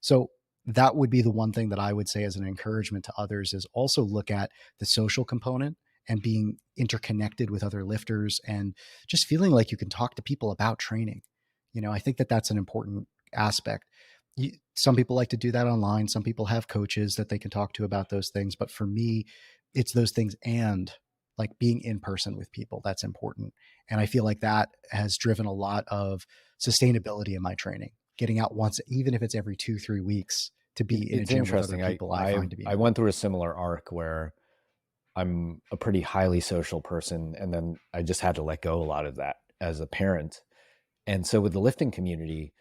So that would be the one thing that I would say as an encouragement to others, is also look at the social component and being interconnected with other lifters, and just feeling like you can talk to people about training. You know, I think that that's an important aspect. Some people like to do that online. Some people have coaches that they can talk to about those things. But for me, it's those things, and like being in person with people, that's important. And I feel like that has driven a lot of sustainability in my training, getting out once, even if it's every 2-3 weeks, to be in a gym with other people. I find to be I went through a similar arc where I'm a pretty highly social person, and then I just had to let go a lot of that as a parent. And so with the lifting community,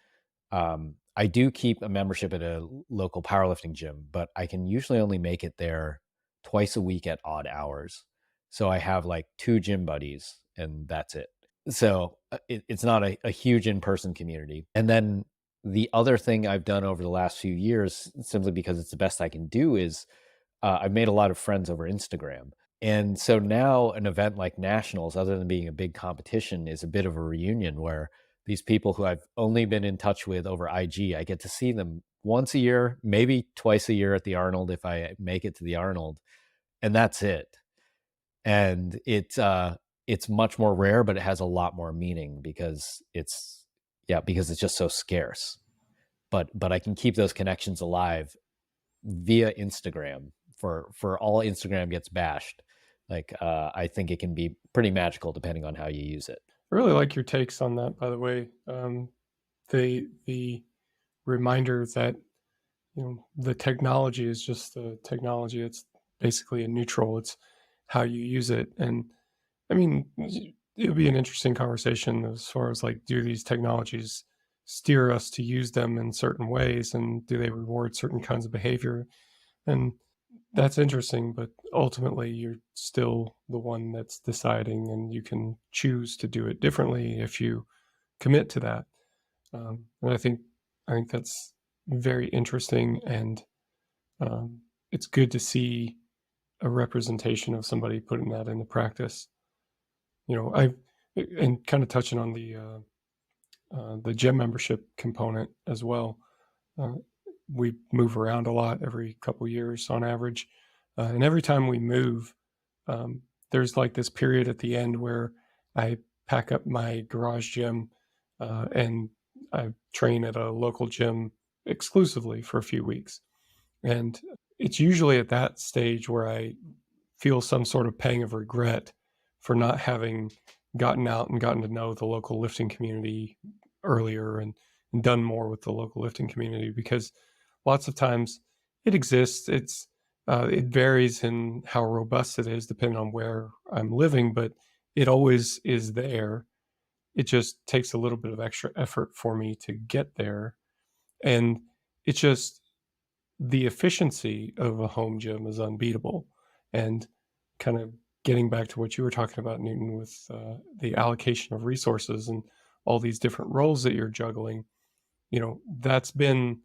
I do keep a membership at a local powerlifting gym, but I can usually only make it there twice a week at odd hours. So I have like 2 gym buddies, and that's it. So it's not a huge in-person community. And then the other thing I've done over the last few years, simply because it's the best I can do, is I've made a lot of friends over Instagram. And so now an event like Nationals, other than being a big competition, is a bit of a reunion where these people who I've only been in touch with over IG, I get to see them once a year, maybe twice a year at the Arnold if I make it to the Arnold. And that's it. And it's much more rare, but it has a lot more meaning because it's just so scarce. But I can keep those connections alive via Instagram for all Instagram gets bashed. Like, I think it can be pretty magical depending on how you use it. I really like your takes on that, by the way. The reminder that, you know, the technology is just the technology. It's basically a neutral. It's how you use it. And I mean, it'll be an interesting conversation as far as like, do these technologies steer us to use them in certain ways, and do they reward certain kinds of behavior? And that's interesting, but ultimately you're still the one that's deciding, and you can choose to do it differently if you commit to that. And I think that's very interesting, and it's good to see a representation of somebody putting that into practice. You know, and kind of touching on the gym membership component as well. We move around a lot every couple years on average, and every time we move, there's like this period at the end where I pack up my garage gym and I train at a local gym exclusively for a few weeks. And it's usually at that stage where I feel some sort of pang of regret for not having gotten out and gotten to know the local lifting community earlier, and done more with the local lifting community, because lots of times it exists. It varies in how robust it is depending on where I'm living, but it always is there. It just takes a little bit of extra effort for me to get there. And it's just, the efficiency of a home gym is unbeatable. And kind of getting back to what you were talking about, Newton, with the allocation of resources and all these different roles that you're juggling, you know, that's been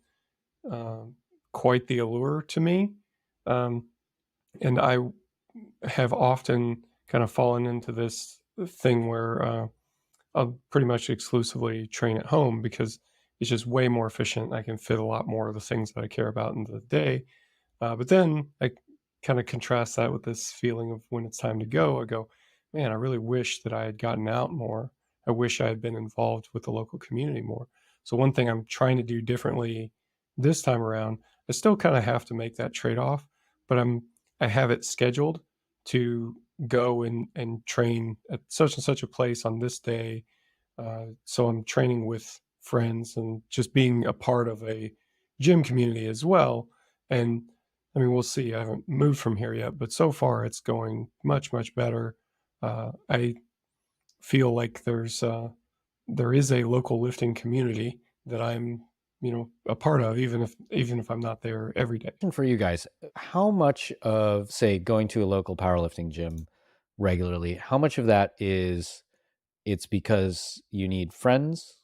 quite the allure to me. And I have often kind of fallen into this thing where I'll pretty much exclusively train at home, because it's just way more efficient. I can fit a lot more of the things that I care about in the day. But then I kind of contrast that with this feeling of when it's time to go, I go, man, I really wish that I had gotten out more. I wish I had been involved with the local community more. So one thing I'm trying to do differently this time around, I still kind of have to make that trade-off, but I have it scheduled to go and train at such and such a place on this day. So I'm training with friends and just being a part of a gym community as well. And I mean, we'll see. I haven't moved from here yet, but so far it's going much, much better. I feel like there is a local lifting community that I'm, you know, a part of, even if I'm not there every day. And for you guys, how much of, say, going to a local powerlifting gym regularly, how much of that is it's because you need friends?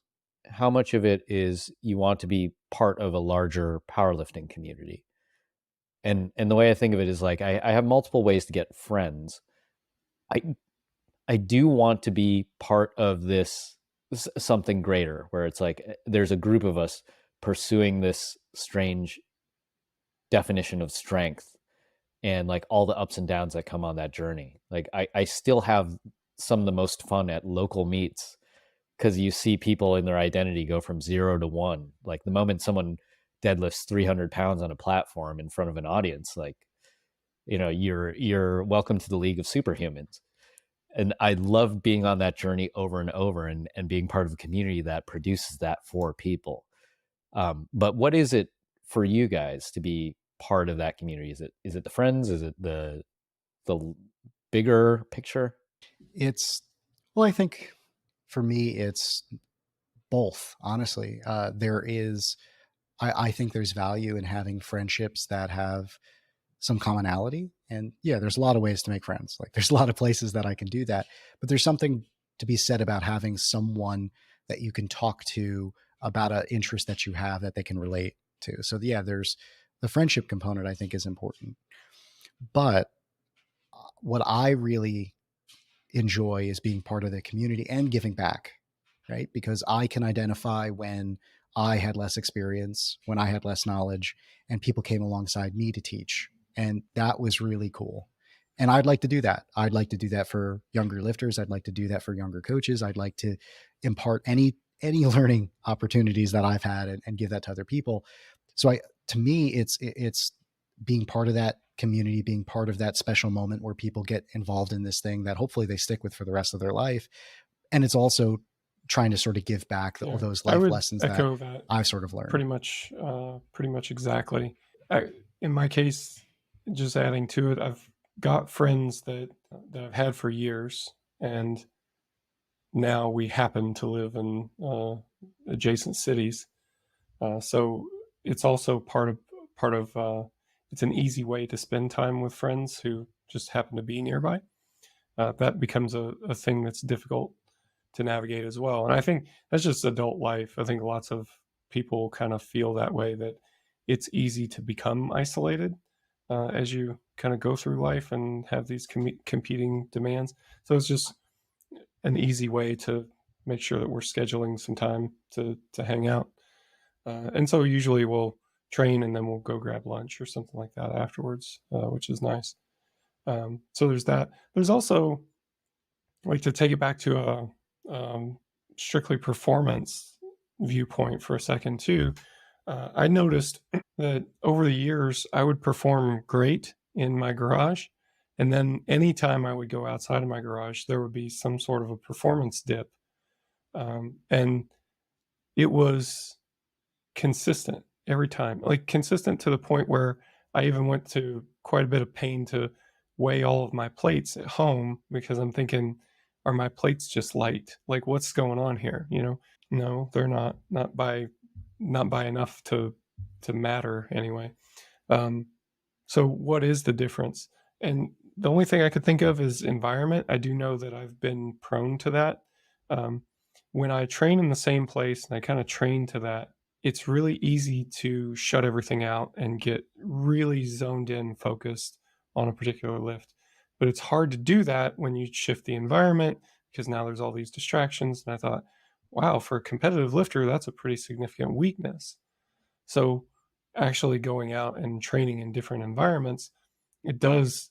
How much of it is you want to be part of a larger powerlifting community? And the way I think of it is like, I have multiple ways to get friends. I do want to be part of this something greater, where it's like there's a group of us pursuing this strange definition of strength, and like all the ups and downs that come on that journey. Like I still have some of the most fun at local meets, because you see people in their identity go from 0 to 1. Like the moment someone deadlifts 300 pounds on a platform in front of an audience, like, you know, you're welcome to the League of Superhumans. And I love being on that journey over and over, and being part of a community that produces that for people. But what is it for you guys to be part of that community? Is it the friends? Is it the bigger picture? Well, I think for me, it's both, honestly. I think there's value in having friendships that have some commonality. And yeah, there's a lot of ways to make friends. Like there's a lot of places that I can do that, but there's something to be said about having someone that you can talk to about an interest that you have that they can relate to. So yeah, there's the friendship component, I think, is important. But what I really enjoy is being part of the community and giving back, right? Because I can identify when I had less experience, when I had less knowledge, and people came alongside me to teach. And that was really cool. And I'd like to do that. I'd like to do that for younger lifters. I'd like to do that for younger coaches. I'd like to impart any learning opportunities that I've had and give that to other people. So to me, it's being part of that community being part of that special moment where people get involved in this thing that hopefully they stick with for the rest of their life. And it's also trying to sort of give back all those life lessons that I've sort of learned. Pretty much exactly. In my case, just adding to it, I've got friends that I've had for years, and now we happen to live in adjacent cities. So it's also part of it's an easy way to spend time with friends who just happen to be nearby. That becomes a thing that's difficult to navigate as well. And I think that's just adult life. I think lots of people kind of feel that way, that it's easy to become isolated as you kind of go through life and have these competing demands. So it's just an easy way to make sure that we're scheduling some time to hang out. And so usually we'll train and then we'll go grab lunch or something like that afterwards, which is nice. So there's that. There's also, like, to take it back to a strictly performance viewpoint for a second too. I noticed that over the years I would perform great in my garage, and then anytime I would go outside of my garage, there would be some sort of a performance dip, and it was consistent every time, like consistent to the point where I even went to quite a bit of pain to weigh all of my plates at home, because I'm thinking, are my plates just light? Like, what's going on here? No, they're not by enough to matter anyway. So what is the difference? And the only thing I could think of is environment. I do know that I've been prone to that. When I train in the same place and I kind of train to that, it's really easy to shut everything out and get really zoned in, focused on a particular lift. But it's hard to do that when you shift the environment, because now there's all these distractions. And I thought, wow, for a competitive lifter, that's a pretty significant weakness. So actually going out and training in different environments, it does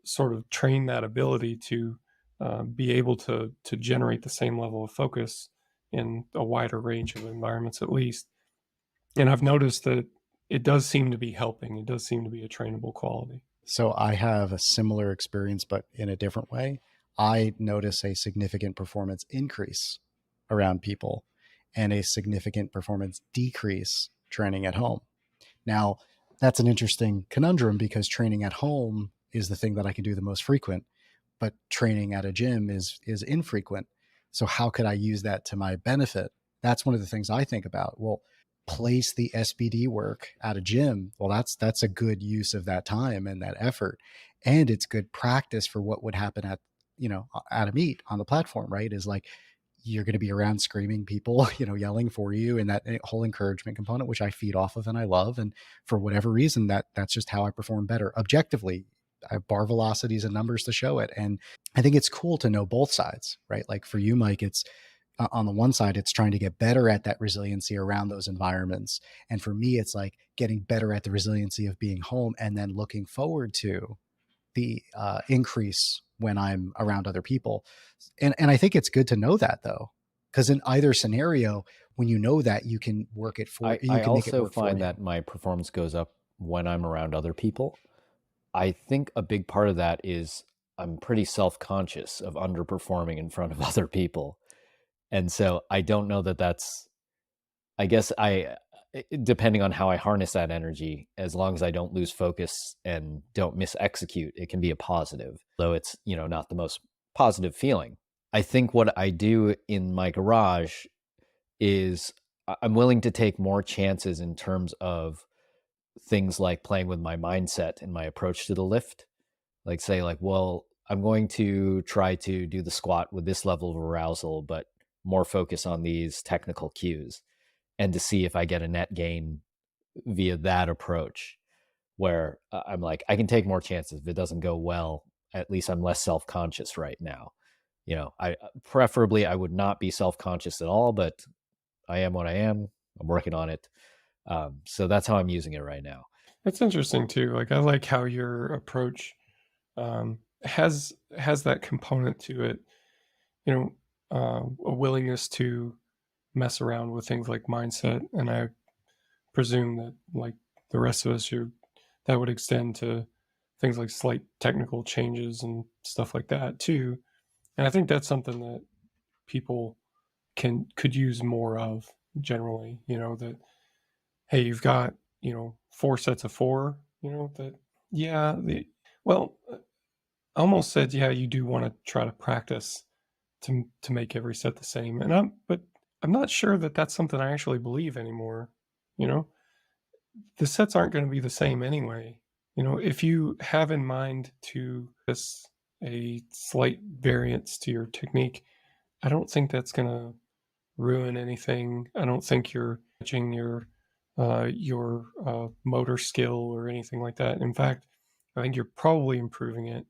sort of train that ability to be able to generate the same level of focus in a wider range of environments at least. And I've noticed that it does seem to be helping. It does seem to be a trainable quality. So I have a similar experience, but in a different way. I notice a significant performance increase around people and a significant performance decrease training at home. Now, that's an interesting conundrum, because training at home is the thing that I can do the most frequent, but training at a gym is infrequent. So how could I use that to my benefit? That's one of the things I think about. Well, place the SBD work at a gym. Well, that's a good use of that time and that effort. And it's good practice for what would happen at a meet on the platform, right? Is like, you're going to be around screaming people, yelling for you, and that whole encouragement component, which I feed off of and I love. And for whatever reason, that's just how I perform better objectively. I have bar velocities and numbers to show it. And I think it's cool to know both sides, right? Like for you, Mike, it's on the one side, it's trying to get better at that resiliency around those environments. And for me, it's like getting better at the resiliency of being home and then looking forward to the increase when I'm around other people. And I think it's good to know that, though, because in either scenario, when you know that, you can work it for you. I also find that my performance goes up when I'm around other people. I think a big part of that is I'm pretty self-conscious of underperforming in front of other people. And so I don't know that that's, I guess depending on how I harness that energy, as long as I don't lose focus and don't mis-execute, it can be a positive, though it's, not the most positive feeling. I think what I do in my garage is I'm willing to take more chances in terms of things like playing with my mindset and my approach to the lift. Like say well, I'm going to try to do the squat with this level of arousal, but more focus on these technical cues, and to see if I get a net gain via that approach, where I'm like, I can take more chances. If it doesn't go well, at least I'm less self-conscious right now. I preferably I would not be self-conscious at all, but I am what I am. I'm working on it. So that's how I'm using it right now. It's interesting too. Like, I like how your approach has that component to it. A willingness to mess around with things like mindset, and I presume that, like the rest of us, that would extend to things like slight technical changes and stuff like that too. And I think that's something that people could use more of generally, that, hey, you've got, 4 sets of 4, that, yeah, well, I almost said, yeah, you do want to try to practice to make every set the same. But I'm not sure that that's something I actually believe anymore. The sets aren't going to be the same anyway. If you have in mind to this a slight variance to your technique, I don't think that's going to ruin anything. I don't think you're touching your motor skill or anything like that. In fact, I think you're probably improving it.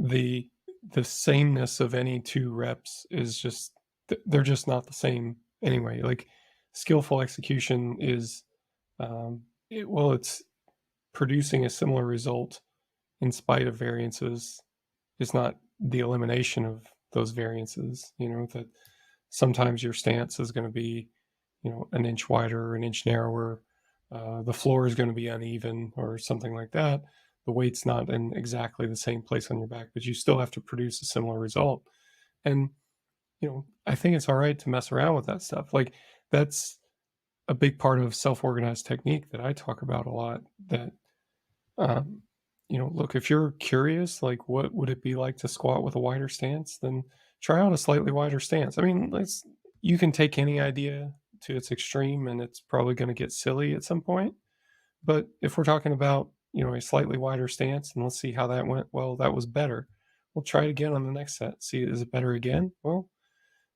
The sameness of any 2 reps is just, they're just not the same anyway. Like, skillful execution is, it's producing a similar result in spite of variances. Is not the elimination of those variances. That sometimes your stance is going to be, an inch wider or an inch narrower. The floor is going to be uneven or something like that. The weight's not in exactly the same place on your back, but you still have to produce a similar result. And, I think it's all right to mess around with that stuff. Like, that's a big part of self-organized technique that I talk about a lot, that, look, if you're curious, like, what would it be like to squat with a wider stance, then try out a slightly wider stance. I mean, you can take any idea to its extreme and it's probably going to get silly at some point. But if we're talking about, a slightly wider stance, and let's see how that went. Well, that was better. We'll try it again on the next set. See, is it better again? Well,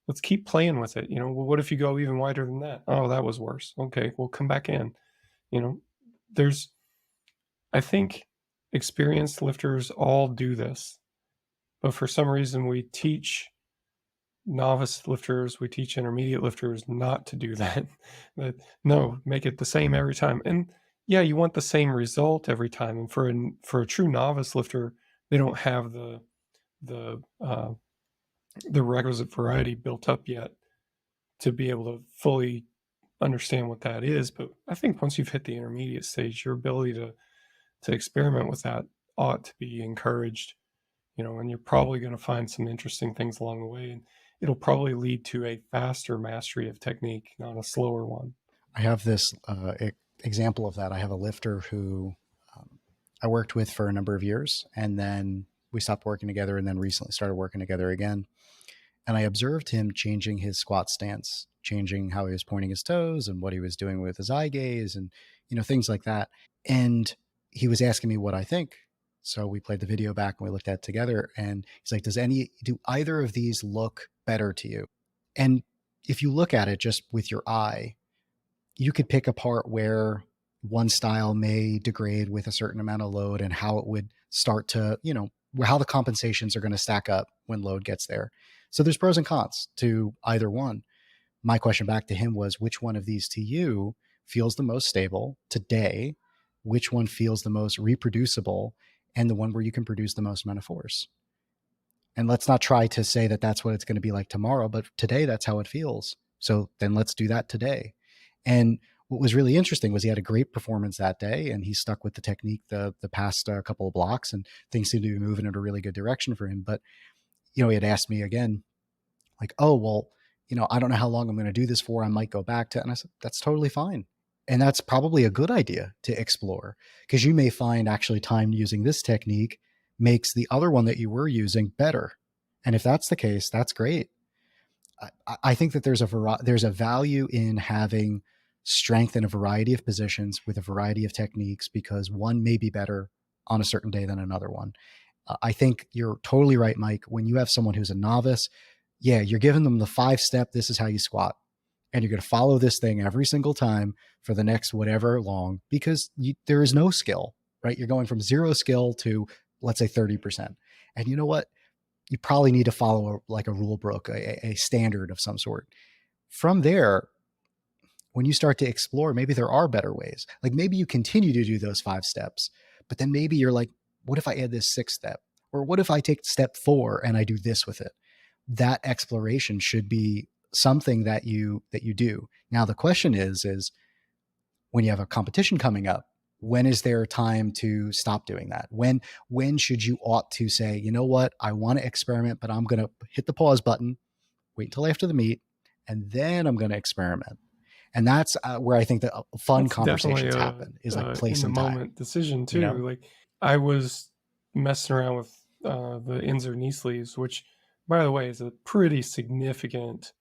let's keep playing with it. Well, what if you go even wider than that? Oh, that was worse. Okay, we'll come back in. I think experienced lifters all do this, but for some reason we teach novice lifters, we teach intermediate lifters not to do that. That, no, make it the same every time. And yeah, you want the same result every time. And for a true novice lifter, they don't have the requisite variety built up yet to be able to fully understand what that is. But I think once you've hit the intermediate stage, your ability to experiment with that ought to be encouraged, and you're probably going to find some interesting things along the way, and it'll probably lead to a faster mastery of technique, not a slower one. I have this example of that. I have a lifter who I worked with for a number of years, and then we stopped working together, and then recently started working together again. And I observed him changing his squat stance, changing how he was pointing his toes and what he was doing with his eye gaze and, things like that. And he was asking me what I think. So we played the video back and we looked at it together, and he's like, do either of these look better to you? And if you look at it just with your eye, you could pick apart where one style may degrade with a certain amount of load and how it would start to, how the compensations are going to stack up when load gets there. So there's pros and cons to either one. My question back to him was, which one of these to you feels the most stable today? Which one feels the most reproducible, and the one where you can produce the most amount of force? And let's not try to say that that's what it's going to be like tomorrow, but today that's how it feels. So then let's do that today. And what was really interesting was he had a great performance that day, and he stuck with the technique the past couple of blocks, and things seemed to be moving in a really good direction for him. But, he had asked me again, like, oh, well, I don't know how long I'm going to do this for. I might go back to, and I said, that's totally fine. And that's probably a good idea to explore, because you may find actually time using this technique makes the other one that you were using better. And if that's the case, that's great. I think that there's a value in having strength in a variety of positions with a variety of techniques, because one may be better on a certain day than another one. I think you're totally right, Mike. When you have someone who's a novice, yeah, you're giving them the 5-step, this is how you squat. And you're going to follow this thing every single time for the next whatever long, because there is no skill, right? You're going from 0 skill to, let's say, 30%. And you know what? You probably need to follow a rule book, a standard of some sort. From there, when you start to explore, maybe there are better ways. Like, maybe you continue to do those 5 steps, but then maybe you're like, what if I add this 6th step? Or what if I take step 4 and I do this with it? That exploration should be something that you do. Now, the question is when you have a competition coming up, When is there a time to stop doing that? When should you ought to say, you know what, I want to experiment, but I'm going to hit the pause button, wait until after the meet, and then I'm going to experiment. And that's where I think that fun That's conversations definitely happen, is like place in the and time. moment decision too. You know? Like I was messing around with the ins or knee sleeves, which, by the way, is a pretty significant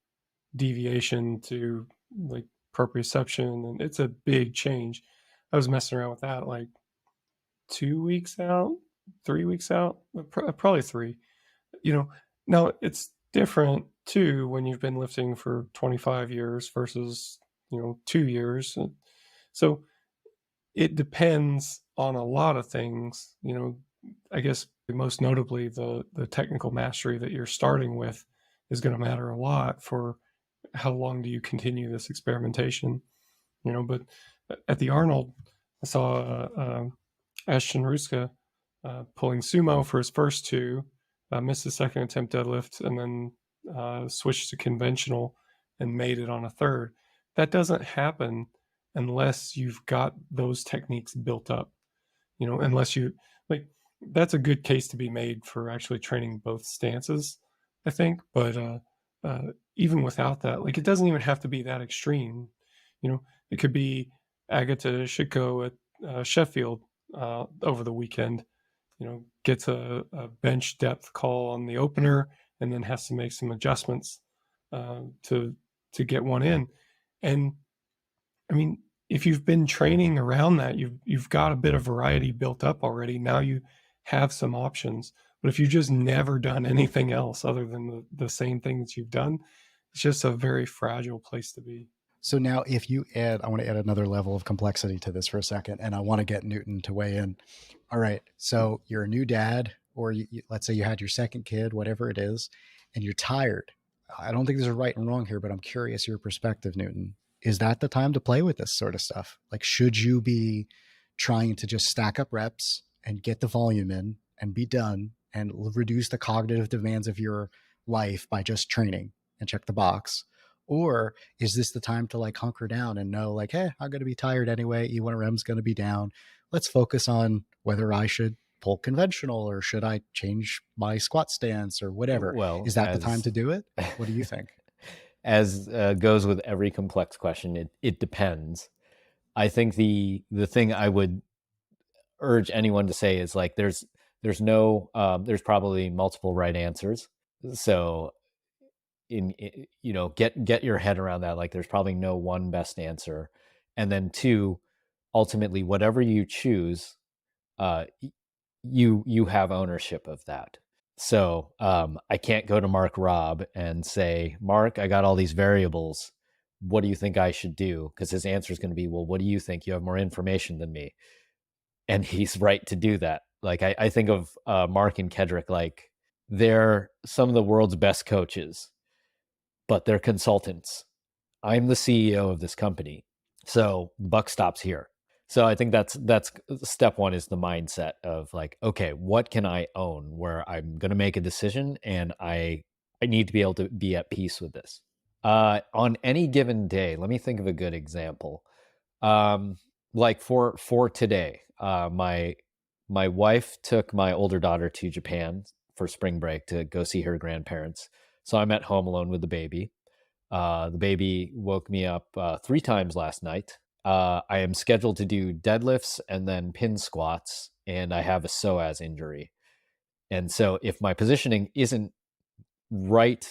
deviation to like proprioception, and it's a big change. I was messing around with that like 2 weeks out, 3 weeks out, probably 3. You know, now it's different too when you've been lifting for 25 years versus 2 years. So it depends on a lot of things. I guess most notably the technical mastery that you're starting with is going to matter a lot for how long do you continue this experimentation. But at the Arnold, I saw Ashton Ruska pulling sumo for his first 2, missed his second attempt deadlift, and then switched to conventional and made it on a third. That doesn't happen unless you've got those techniques built up, unless you like, that's a good case to be made for actually training both stances, I think. But even without that, like, it doesn't even have to be that extreme. It could be Agata Shiko at Sheffield over the weekend, gets a bench depth call on the opener and then has to make some adjustments to get one in. And I mean, if you've been training around that, you've got a bit of variety built up already. Now you have some options. But if you've just never done anything else other than the same things you've done, it's just a very fragile place to be. So now if you add, I want to add another level of complexity to this for a second, and I want to get Newton to weigh in. All right. So you're a new dad, or let's say you had your second kid, whatever it is, and you're tired. I don't think there's a right and wrong here, but I'm curious your perspective, Newton. Is that the time to play with this sort of stuff? Like, should you be trying to just stack up reps and get the volume in and be done and reduce the cognitive demands of your life by just training and check the box? Or is this the time to like hunker down and know like, hey, I'm going to be tired anyway. E1RM is going to be down. Let's focus on whether I should pull conventional or should I change my squat stance or whatever. Well, is that the time to do it? What do you think? As goes with every complex question, it depends. I think the thing I would urge anyone to say is like, there's probably multiple right answers. So get your head around that. Like, there's probably no one best answer. And then 2, ultimately, whatever you choose, you have ownership of that. So I can't go to Mark Robb and say, Mark, I got all these variables. What do you think I should do? Because his answer is going to be, well, what do you think? You have more information than me. And he's right to do that. Like, I think of Mark and Kedrick, like, they're some of the world's best coaches, but they're consultants. I'm the CEO of this company. So buck stops here. So I think that's step 1 is the mindset of like, okay, what can I own where I'm going to make a decision and I need to be able to be at peace with this. On any given day, let me think of a good example. Like for today, my wife took my older daughter to Japan for spring break to go see her grandparents. So I'm at home alone with the baby. The baby woke me up 3 times last night. I am scheduled to do deadlifts and then pin squats, and I have a psoas injury. And so if my positioning isn't right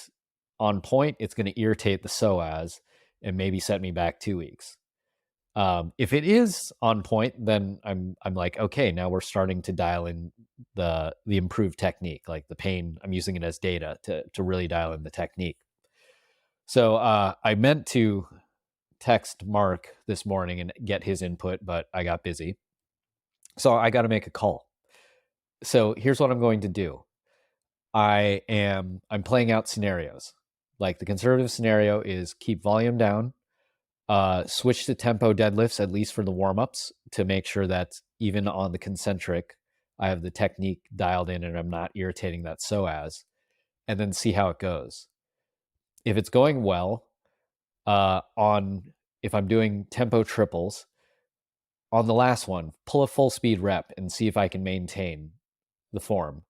on point, it's going to irritate the psoas and maybe set me back 2 weeks. If it is on point, then I'm like, okay, now we're starting to dial in the improved technique, like the pain. I'm using it as data to really dial in the technique. So I meant to text Mark this morning and get his input, but I got busy. So I got to make a call. So here's what I'm going to do. I'm playing out scenarios. Like, the conservative scenario is keep volume down, switch to tempo deadlifts, at least for the warm-ups, to make sure that even on the concentric, I have the technique dialed in and I'm not irritating that psoas, and then see how it goes. If it's going well, if I'm doing tempo triples, on the last one, pull a full speed rep and see if I can maintain the form.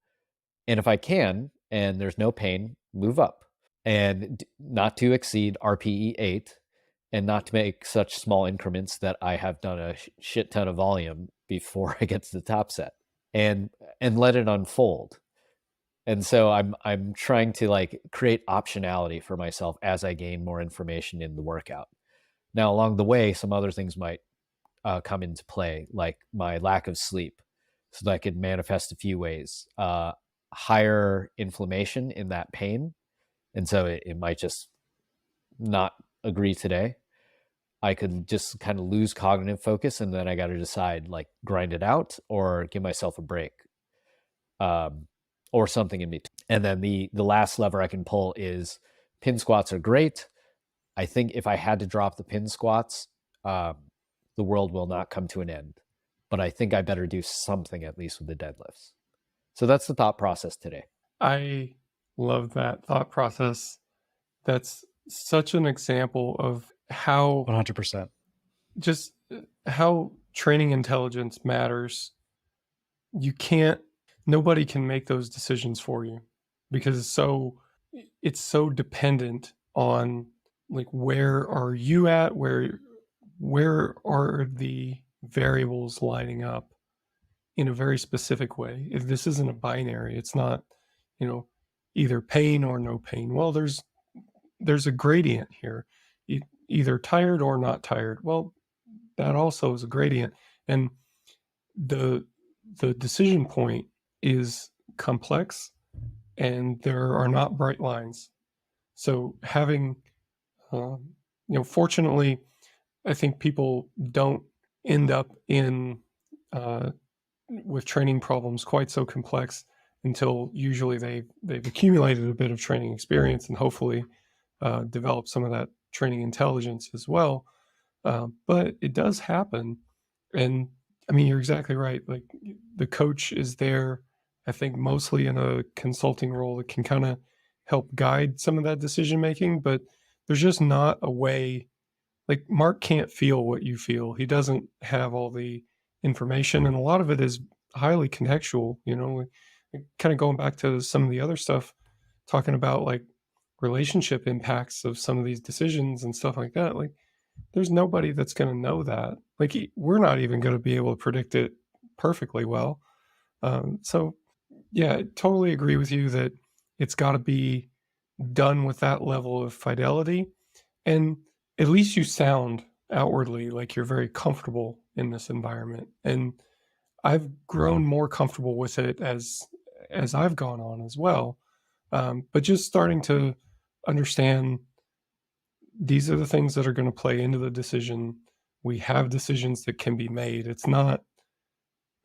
And if I can, and there's no pain, move up. And not to exceed RPE 8, and not to make such small increments that I have done a shit ton of volume before I get to the top set, and let it unfold. And so I'm trying to like create optionality for myself as I gain more information in the workout. Now, along the way, some other things might come into play, like my lack of sleep. So that could manifest a few ways. Higher inflammation in that pain. And so it might just not agree today. I could just kind of lose cognitive focus, and then I got to decide, like, grind it out or give myself a break, or something in between. And then the last lever I can pull is pin squats are great. I think if I had to drop the pin squats, the world will not come to an end. But I think I better do something at least with the deadlifts. So that's the thought process today. I love that thought process. That's such an example of how 100%. just how training intelligence matters. Nobody can make those decisions for you, because it's so dependent on, like, where are you at, where are the variables lining up in a very specific way. If this isn't a binary, it's not, either pain or no pain. Well, there's a gradient here, either tired or not tired. Well, that also is a gradient. And the decision point is complex, and there are not bright lines. So having, fortunately, I think people don't end up with training problems quite so complex until usually they've accumulated a bit of training experience and hopefully develop some of that training intelligence as well. But it does happen. And I mean, you're exactly right. Like, the coach is there, I think, mostly in a consulting role that can kind of help guide some of that decision making, but there's just not a way. Like, Mark can't feel what you feel. He doesn't have all the information, and a lot of it is highly contextual. Kind of going back to some of the other stuff, talking about like relationship impacts of some of these decisions and stuff like that. Like, there's nobody that's going to know that. Like, we're not even going to be able to predict it perfectly well. So yeah, I totally agree with you that it's got to be done with that level of fidelity. And at least you sound outwardly like you're very comfortable in this environment. And I've grown more comfortable with it as I've gone on as well. But just starting to understand, these are the things that are going to play into the decision. We have decisions that can be made. It's not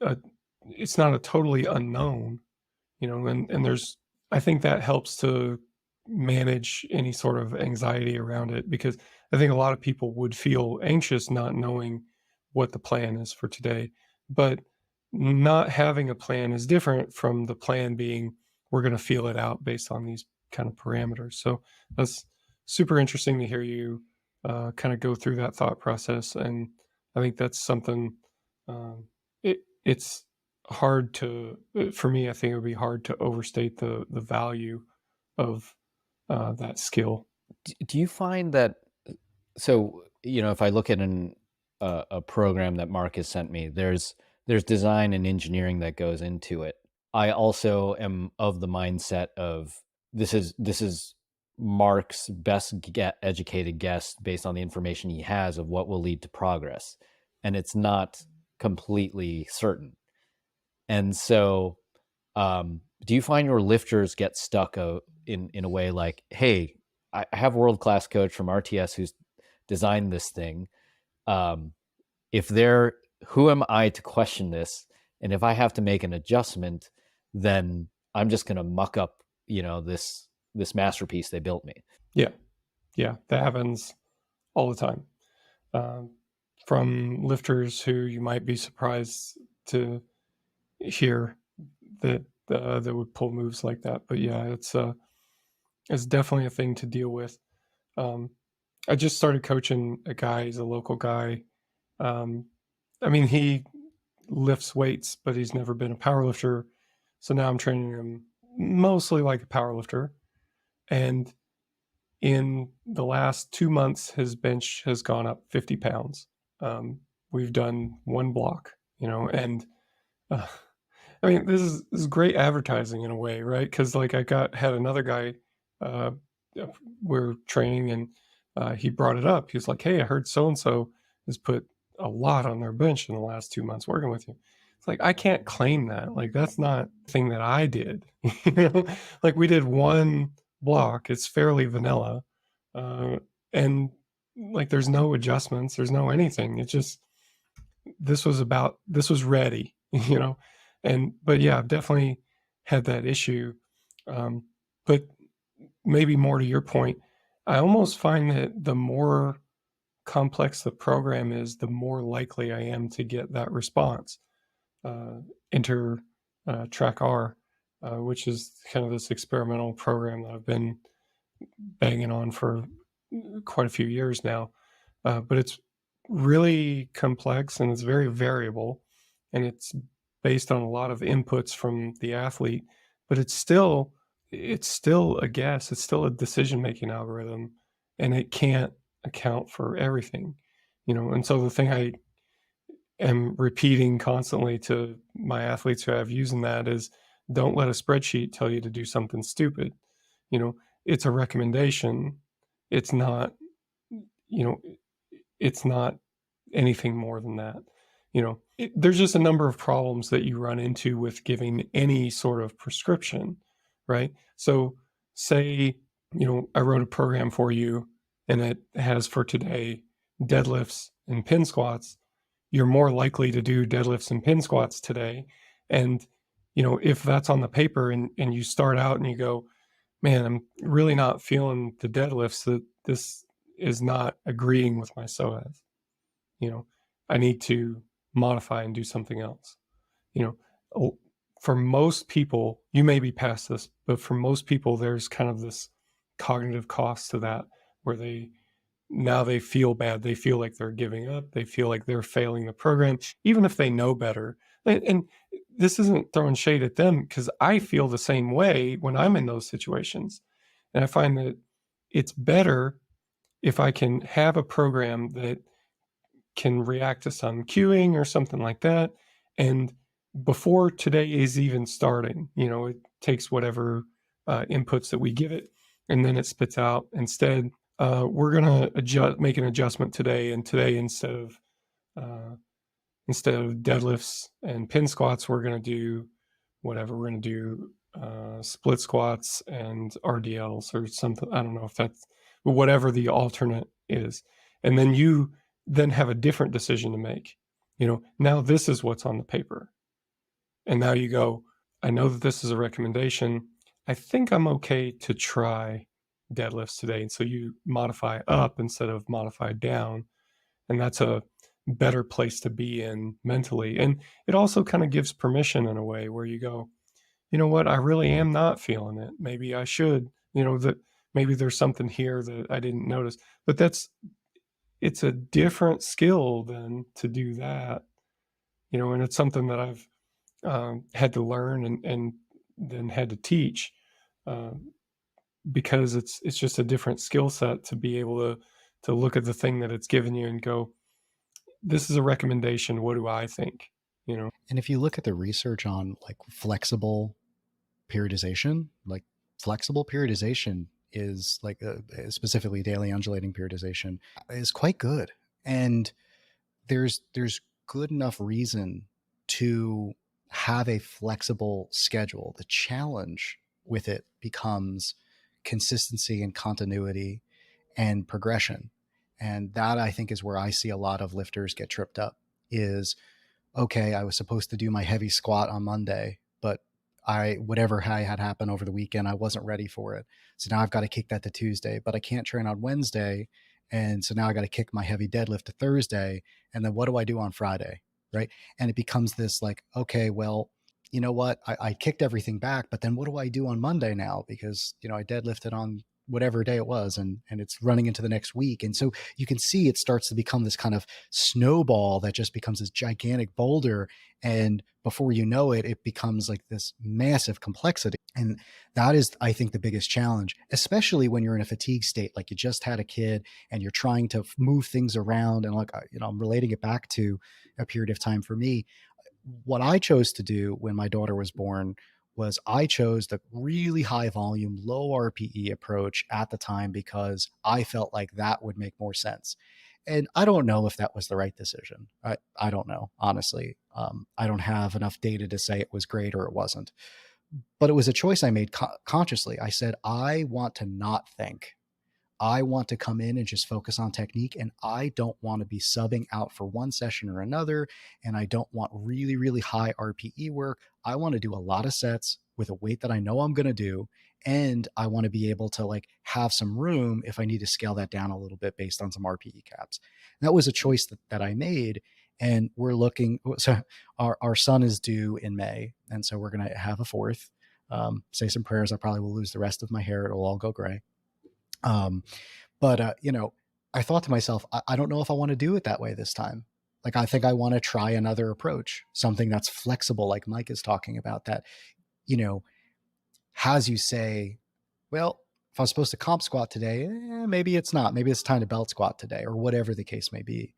a totally unknown, and I think that helps to manage any sort of anxiety around it, because I think a lot of people would feel anxious not knowing what the plan is for today. But not having a plan is different from the plan being, we're going to feel it out based on these kind of parameters. So that's super interesting to hear you kind of go through that thought process. And I think that's something, it's hard to, for me, I think it would be hard to overstate the value of that skill. Do you find that, so, if I look at a program that Mark has sent me, there's design and engineering that goes into it. I also am of the mindset of, this is Mark's best educated guess based on the information he has of what will lead to progress, and it's not completely certain. And so, do you find your lifters get stuck in a way like, hey, I have a world-class coach from RTS who's designed this thing. Who am I to question this? And if I have to make an adjustment, then I'm just going to muck up, this masterpiece they built me. Yeah, that happens all the time. From lifters who you might be surprised to hear that would pull moves like that. But yeah, it's definitely a thing to deal with. I just started coaching a guy. He's a local guy. I mean, he lifts weights, but he's never been a power lifter. So now I'm training him mostly like a power lifter. And in the last 2 months, his bench has gone up 50 pounds. We've done one block, and uh, I mean, this is great advertising in a way, right? Because like had another guy, uh, we're training, and he brought it up. He was like, "Hey, I heard so and so has put a lot on their bench in the last 2 months working with you." It's like I can't claim that. Like that's not the thing that I did. Like we did one block. It's fairly vanilla, and like there's no adjustments. There's no anything. It's just this was ready, but yeah, I've definitely had that issue. But maybe more to your point, I almost find that the more complex the program is, the more likely I am to get that response. Enter Track R, which is kind of this experimental program that I've been banging on for quite a few years now. But it's really complex and it's very variable, and it's based on a lot of inputs from the athlete, but it's still a guess. It's still a decision-making algorithm, and it can't account for everything, and so the thing I am repeating constantly to my athletes who have using that is don't let a spreadsheet tell you to do something stupid. It's a recommendation. It's not, it's not anything more than that. There's just a number of problems that you run into with giving any sort of prescription, right? So say, I wrote a program for you and it has for today deadlifts and pin squats. You're more likely to do deadlifts and pin squats today. And, if that's on the paper and you start out and you go, man, I'm really not feeling the deadlifts, that this is not agreeing with my psoas. I need to modify and do something else. For most people, you may be past this, but for most people, there's kind of this cognitive cost to that where they feel bad. They feel like they're giving up. They feel like they're failing the program, even if they know better. And this isn't throwing shade at them, because I feel the same way when I'm in those situations. And I find that it's better if I can have a program that can react to some cueing or something like that. And before today is even starting, it takes whatever inputs that we give it, and then it spits out. Instead, we're going to make an adjustment today. And today, instead of deadlifts and pin squats, we're going to do whatever. We're going to do split squats and RDLs or something. I don't know if that's whatever the alternate is. And then you have a different decision to make. Now this is what's on the paper. And now you go, I know that this is a recommendation. I think I'm okay to try deadlifts today. And so you modify up instead of modify down. And that's a better place to be in mentally. And it also kind of gives permission in a way where you go, you know what, I really am not feeling it. Maybe I should, that maybe there's something here that I didn't notice. But it's a different skill than to do that, and it's something that I've had to learn and then had to teach, because it's just a different skill set to be able to look at the thing that it's given you and go, this is a recommendation. What do I think? And if you look at the research on like flexible periodization is like specifically daily undulating periodization is quite good. And there's good enough reason to have a flexible schedule. The challenge with it becomes consistency and continuity and progression. And that, I think, is where I see a lot of lifters get tripped up is, okay, I was supposed to do my heavy squat on Monday, but whatever had happened over the weekend, I wasn't ready for it. So now I've got to kick that to Tuesday, but I can't train on Wednesday. And so now I got to kick my heavy deadlift to Thursday. And then what do I do on Friday? Right. And it becomes this like, okay, well, you know what? I kicked everything back, but then what do I do on Monday now? Because, I deadlifted on whatever day it was, and it's running into the next week. And so you can see it starts to become this kind of snowball that just becomes this gigantic boulder. And before you know it, it becomes like this massive complexity. And that is, I think, the biggest challenge, especially when you're in a fatigue state, like you just had a kid and you're trying to move things around. And like, I'm relating it back to a period of time for me. What I chose to do when my daughter was born was I chose the really high volume, low RPE approach at the time because I felt like that would make more sense. And I don't know if that was the right decision. I don't know, honestly. I don't have enough data to say it was great or it wasn't. But it was a choice I made consciously. I said, I want to not think. I want to come in and just focus on technique, and I don't want to be subbing out for one session or another. And I don't want really, really high RPE work. I want to do a lot of sets with a weight that I know I'm going to do. And I want to be able to like have some room if I need to scale that down a little bit based on some RPE caps. And that was a choice that I made. And we're looking, so our son is due in May. And so we're going to have a fourth, say some prayers. I probably will lose the rest of my hair. It'll all go gray. But I thought to myself, I don't know if I want to do it that way this time. Like, I think I want to try another approach, something that's flexible, like Mike is talking about, that, has you say, well, if I was supposed to comp squat today, maybe it's not, maybe it's time to belt squat today, or whatever the case may be.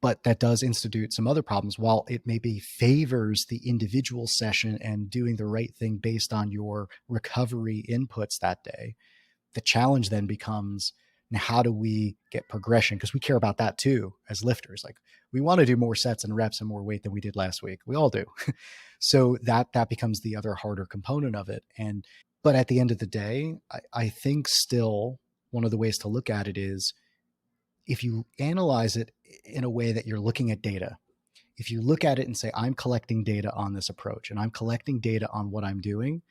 But that does institute some other problems. While it maybe favors the individual session and doing the right thing based on your recovery inputs that day, the challenge then becomes, now how do we get progression? Because we care about that too as lifters. Like, we want to do more sets and reps and more weight than we did last week. We all do. So that becomes the other harder component of it. But at the end of the day, I think still one of the ways to look at it is, if you analyze it in a way that you're looking at data, if you look at it and say, I'm collecting data on this approach and I'm collecting data on what I'm doing,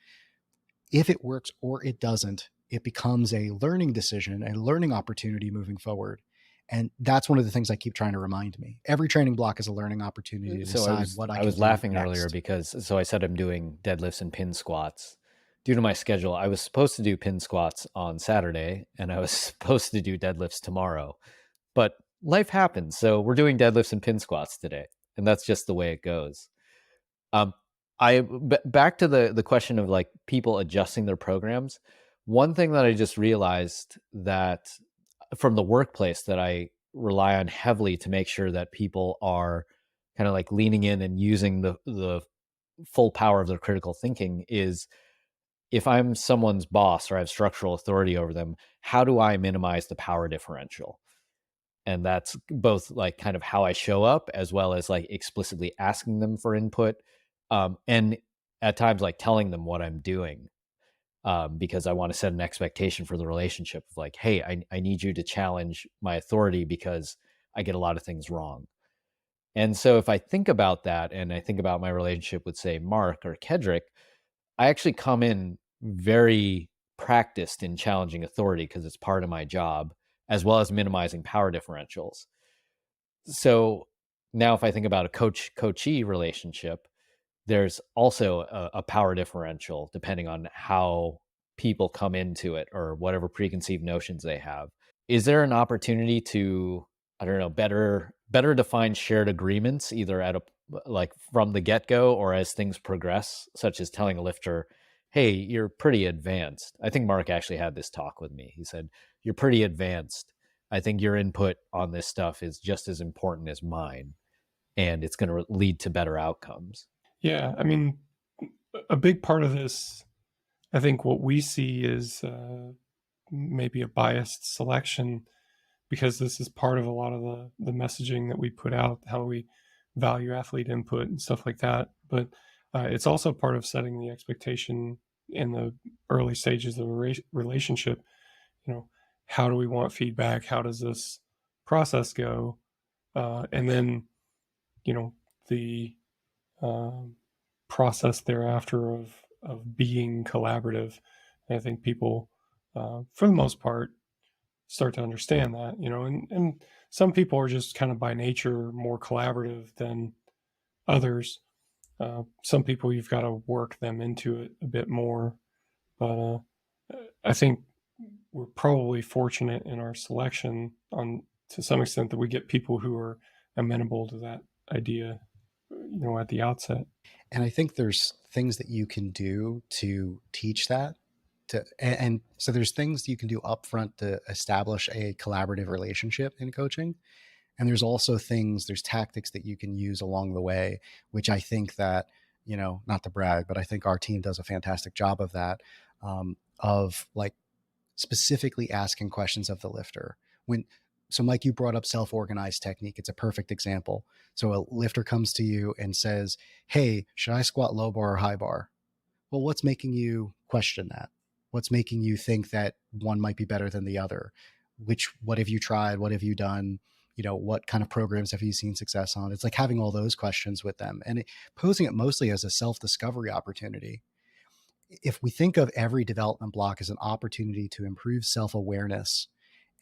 if it works or it doesn't, it becomes a learning decision, a learning opportunity moving forward. And that's one of the things I keep trying to remind me. Every training block is a learning opportunity to decide what I can do. I was laughing earlier because, I said I'm doing deadlifts and pin squats. Due to my schedule, I was supposed to do pin squats on Saturday and I was supposed to do deadlifts tomorrow. But life happens. So we're doing deadlifts and pin squats today. And that's just the way it goes. Back to the question of like people adjusting their programs. One thing that I just realized that from the workplace that I rely on heavily to make sure that people are kind of like leaning in and using the full power of their critical thinking is, if I'm someone's boss or I have structural authority over them, how do I minimize the power differential? And that's both like kind of how I show up, as well as like explicitly asking them for input. And at times like telling them what I'm doing, because I want to set an expectation for the relationship of like, hey, I need you to challenge my authority because I get a lot of things wrong. And so if I think about that and I think about my relationship with, say, Mark or Kedrick, I actually come in very practiced in challenging authority because it's part of my job, as well as minimizing power differentials. So now if I think about a coach-coachee relationship, there's also a power differential depending on how people come into it or whatever preconceived notions they have. Is there an opportunity to, I don't know, better define shared agreements, either at like from the get-go or as things progress, such as telling a lifter, hey, you're pretty advanced. I think Mark actually had this talk with me. He said, you're pretty advanced. I think your input on this stuff is just as important as mine, and it's going to lead to better outcomes. Yeah, I mean, a big part of this, I think what we see is maybe a biased selection, because this is part of a lot of the messaging that we put out, how we value athlete input and stuff like that. But it's also part of setting the expectation in the early stages of a relationship. How do we want feedback? How does this process go? And then, the process thereafter of being collaborative. And I think people, for the most part, start to understand that, and some people are just kind of by nature more collaborative than others. Some people, you've got to work them into it a bit more. But I think we're probably fortunate in our selection to some extent that we get people who are amenable to that idea, at the outset. And I think there's things that you can do to teach that. And so there's things you can do upfront to establish a collaborative relationship in coaching. And there's also there's tactics that you can use along the way, which I think that, not to brag, but I think our team does a fantastic job of that, of like specifically asking questions of the lifter. So Mike, you brought up self-organized technique. It's a perfect example. So a lifter comes to you and says, hey, should I squat low bar or high bar? Well, what's making you question that? What's making you think that one might be better than the other? What have you tried? What have you done? What kind of programs have you seen success on? It's like having all those questions with them and posing it mostly as a self-discovery opportunity. If we think of every development block as an opportunity to improve self-awareness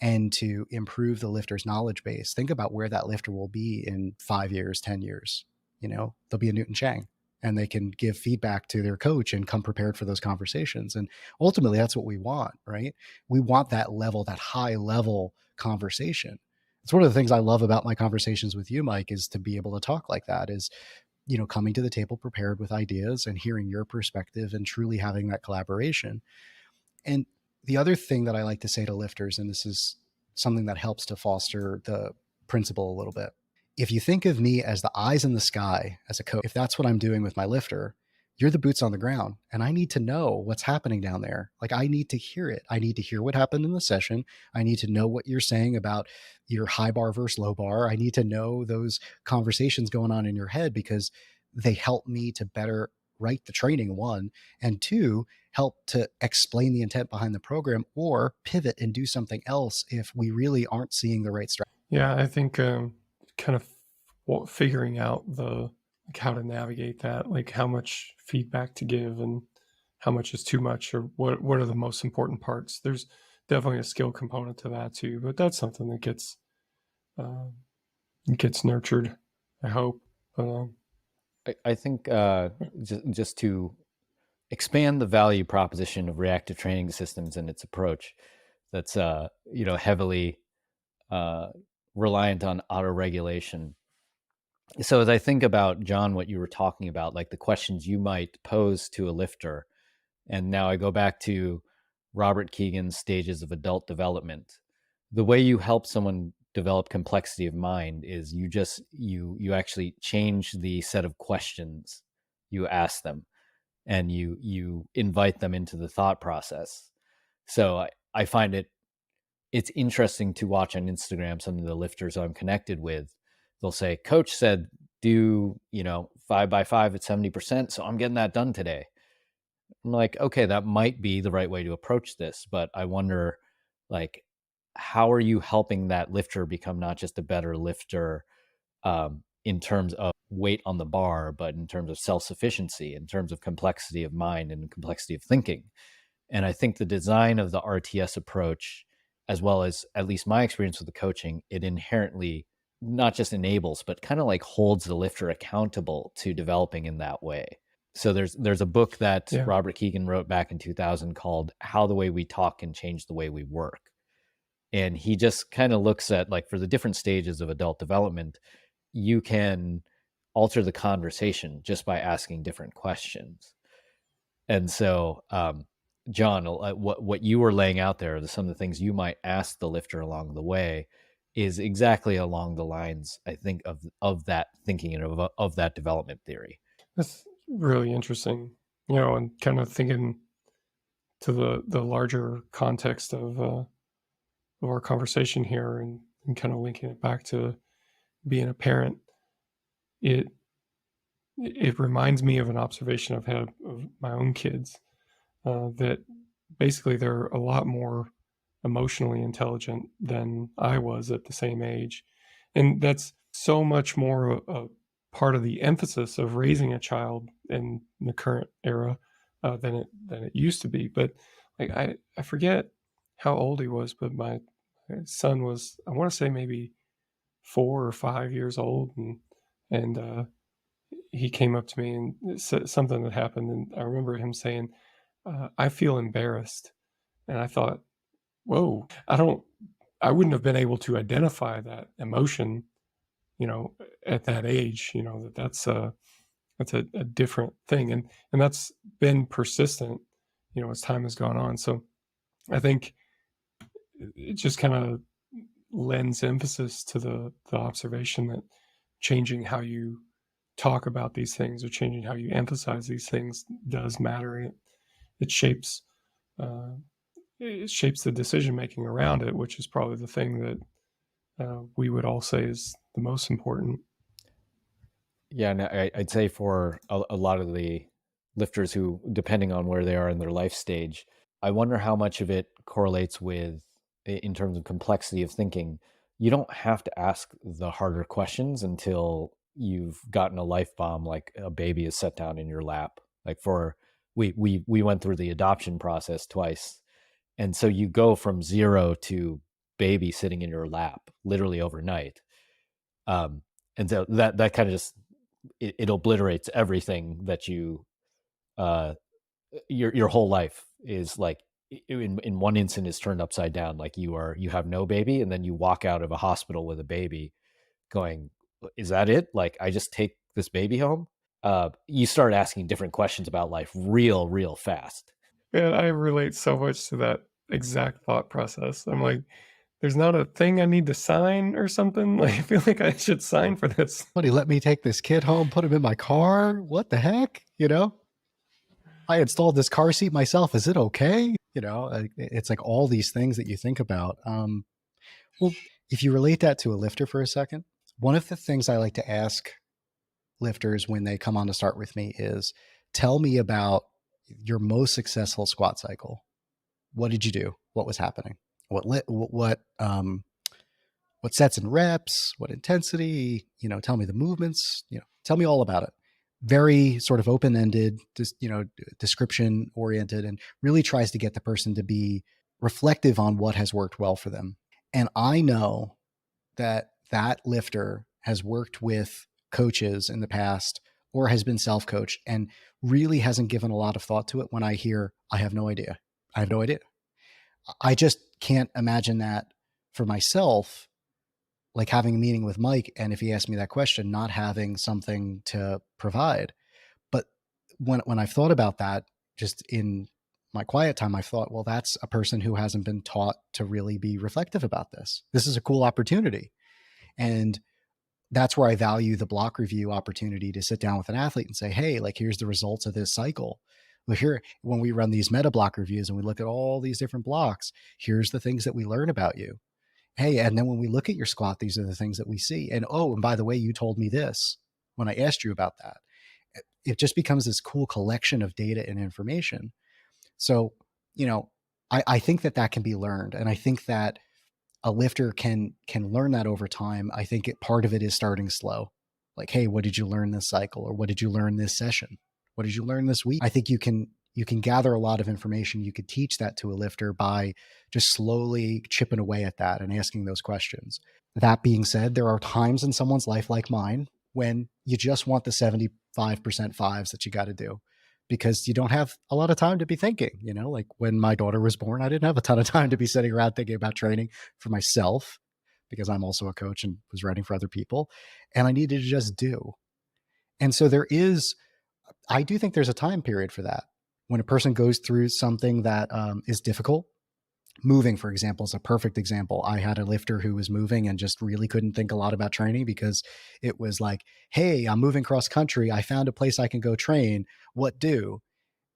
and to improve the lifter's knowledge base, think about where that lifter will be in 5 years, 10 years. They'll be a Newton Cheng, and they can give feedback to their coach and come prepared for those conversations. And ultimately, that's what we want, right? We want that high level conversation. It's one of the things I love about my conversations with you, Mike, is to be able to talk like that, is, coming to the table prepared with ideas and hearing your perspective and truly having that collaboration. And the other thing that I like to say to lifters, and this is something that helps to foster the principle a little bit. If you think of me as the eyes in the sky as a coach, if that's what I'm doing with my lifter, you're the boots on the ground, and I need to know what's happening down there. Like, I need to hear it. I need to hear what happened in the session. I need to know what you're saying about your high bar versus low bar. I need to know those conversations going on in your head, because they help me to better write the training, one, and two, help to explain the intent behind the program or pivot and do something else if we really aren't seeing the right strategy. Yeah, I think kind of figuring out how to navigate that, like how much feedback to give and how much is too much, or what are the most important parts. There's definitely a skill component to that too, but that's something that gets nurtured, I hope. I think just to expand the value proposition of reactive training systems and its approach, that's heavily reliant on auto-regulation. So as I think about, John, what you were talking about, like the questions you might pose to a lifter, and now I go back to Robert Keegan's stages of adult development. The way you help someone develop complexity of mind is you actually change the set of questions you ask them, and you invite them into the thought process. So I find it's interesting to watch on Instagram some of the lifters I'm connected with. They'll say, coach said, do, 5x5 at 70%. So I'm getting that done today. I'm like, okay, that might be the right way to approach this, but I wonder, like, how are you helping that lifter become not just a better lifter in terms of weight on the bar, but in terms of self-sufficiency, in terms of complexity of mind and complexity of thinking? And I think the design of the RTS approach, as well as at least my experience with the coaching, it inherently not just enables, but kind of like holds the lifter accountable to developing in that way. So there's a book that Robert Keegan wrote back in 2000 called How the Way We Talk Can Change the Way We Work. And he just kind of looks at, like, for the different stages of adult development, you can alter the conversation just by asking different questions. And so, John, what you were laying out there, some of the things you might ask the lifter along the way, is exactly along the lines, I think, of that thinking and of that development theory. That's really interesting, and kind of thinking to the larger context of our conversation here, and kind of linking it back to being a parent. It reminds me of an observation I've had of my own kids, that basically they're a lot more emotionally intelligent than I was at the same age. And that's so much more a part of the emphasis of raising a child in the current era than it used to be. But like I forget how old he was, but my son was, I want to say, maybe 4 or 5 years old, and he came up to me and said something that happened, and I remember him saying, I feel embarrassed. And I thought, whoa, I wouldn't have been able to identify that emotion, at that age, that's a different thing. And that's been persistent, as time has gone on. So I think it just kind of lends emphasis to the observation that changing how you talk about these things or changing how you emphasize these things does matter. It shapes the decision making around it, which is probably the thing that we would all say is the most important. Yeah, and I'd say for a lot of the lifters who, depending on where they are in their life stage, I wonder how much of it correlates with, in terms of complexity of thinking. You don't have to ask the harder questions until you've gotten a life bomb, like a baby is set down in your lap. Like we went through the adoption process twice, and so you go from 0 to baby sitting in your lap literally overnight. And so that kind of just it obliterates everything that you your whole life is like in one instant is turned upside down. Like you have no baby, and then you walk out of a hospital with a baby going, is that it? Like, I just take this baby home? You start asking different questions about life real fast. Man, I relate so much to that exact thought process. I'm like, there's not a thing I need to sign or something. Like, I feel like I should sign for this. Somebody let me take this kid home, put him in my car. What the heck? I installed this car seat myself. Is it okay? It's like all these things that you think about. Well, if you relate that to a lifter for a second, one of the things I like to ask lifters when they come on to start with me is, tell me about your most successful squat cycle. What did you do? What was happening? What sets and reps, what intensity, tell me the movements, tell me all about it. Very sort of open-ended, just, description oriented, and really tries to get the person to be reflective on what has worked well for them. And I know that lifter has worked with coaches in the past or has been self-coached and really hasn't given a lot of thought to it when I hear, I have no idea. I just can't imagine that for myself, like having a meeting with Mike, and if he asked me that question, not having something to provide. But when I've thought about that, just in my quiet time, I've thought, well, that's a person who hasn't been taught to really be reflective about this. This is a cool opportunity. And that's where I value the block review opportunity to sit down with an athlete and say, hey, like, here's the results of this cycle. Well, here, when we run these meta block reviews and we look at all these different blocks, here's the things that we learn about you. Hey, and then when we look at your squat, these are the things that we see. And oh, and by the way, you told me this when I asked you about that. It just becomes this cool collection of data and information. So, I think that can be learned. And I think that a lifter can learn that over time. I think part of it is starting slow. Like, hey, what did you learn this cycle? Or what did you learn this session? What did you learn this week? I think you can gather a lot of information. You could teach that to a lifter by just slowly chipping away at that and asking those questions. That being said, there are times in someone's life like mine when you just want the 75% fives that you got to do because you don't have a lot of time to be thinking. Like when my daughter was born, I didn't have a ton of time to be sitting around thinking about training for myself because I'm also a coach and was writing for other people, and I needed to just do. And so I do think there's a time period for that. When a person goes through something that is difficult, moving, for example, is a perfect example. I had a lifter who was moving and just really couldn't think a lot about training because it was like, hey, I'm moving cross country. I found a place I can go train. What do?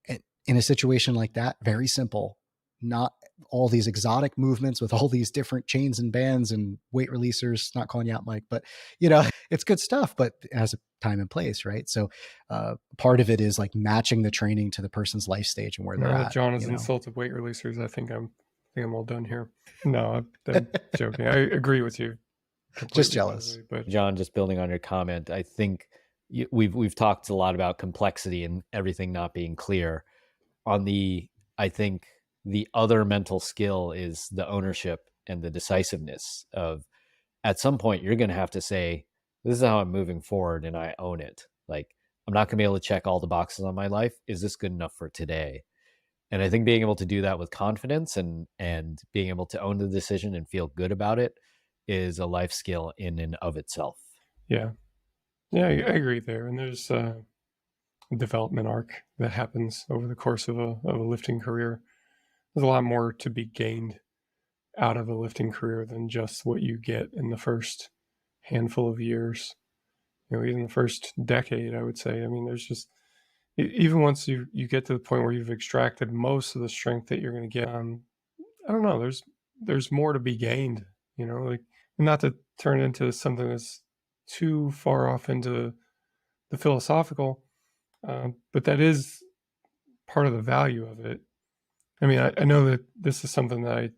And in a situation like that, very simple, not all these exotic movements with all these different chains and bands and weight releasers, not calling you out, Mike, but it's good stuff, but it has a time and place, right? So part of it is like matching the training to the person's life stage and where they're at. John has insulted weight releasers. I think I'm all done here. No, I'm joking. I agree with you. Just jealous. But John, just building on your comment, I think we've talked a lot about complexity and everything not being clear. I think the other mental skill is the ownership and the decisiveness of, at some point you're going to have to say, this is how I'm moving forward and I own it. Like, I'm not going to be able to check all the boxes on my life. Is this good enough for today? And I think being able to do that with confidence and being able to own the decision and feel good about it is a life skill in and of itself. Yeah. Yeah, I agree there. And there's a development arc that happens over the course of a lifting career. There's a lot more to be gained out of a lifting career than just what you get in the first handful of years. Even the first decade, I would say. I mean, there's just, even once you get to the point where you've extracted most of the strength that you're going to get, I don't know, there's more to be gained, like, not to turn into something that's too far off into the philosophical, but that is part of the value of it. I mean, I know that this is something that I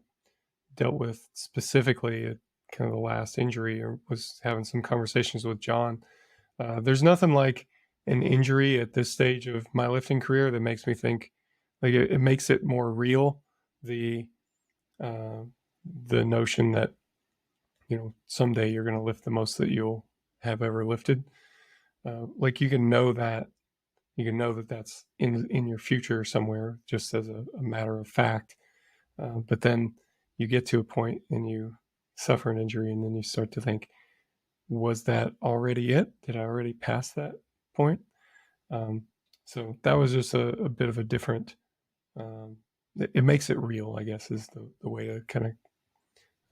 dealt with specifically at kind of the last injury, or was having some conversations with John. There's nothing like an injury at this stage of my lifting career that makes me think, like, it makes it more real. The notion that, someday you're going to lift the most that you'll have ever lifted. Like, you can know that that's in your future somewhere, just as a matter of fact. But then you get to a point and you suffer an injury, and then you start to think, was that already it? Did I already pass that point? So that was just a bit of a different, it makes it real, I guess, is the way to kind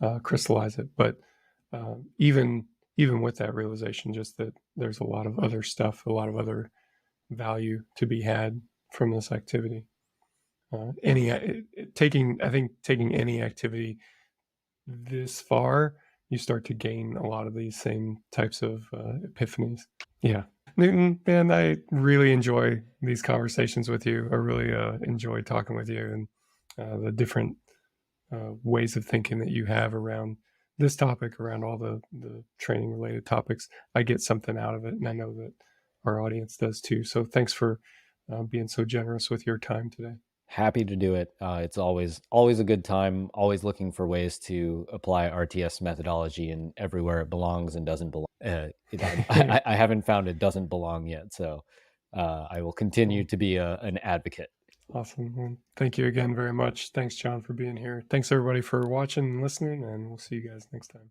of crystallize it. But even with that realization, just that there's a lot of other stuff, a lot of other value to be had from this activity. Taking any activity this far, you start to gain a lot of these same types of epiphanies. Yeah. Newton, man, I really enjoy these conversations with you. I really enjoy talking with you, and the different ways of thinking that you have around this topic, around all the training related topics. I get something out of it, and I know that our audience does too. So thanks for being so generous with your time today. Happy to do it. It's always a good time, always looking for ways to apply RTS methodology and everywhere it belongs and doesn't belong. I haven't found it doesn't belong yet. So I will continue to be an advocate. Awesome. Well, thank you again very much. Thanks, John, for being here. Thanks, everybody, for watching and listening, and we'll see you guys next time.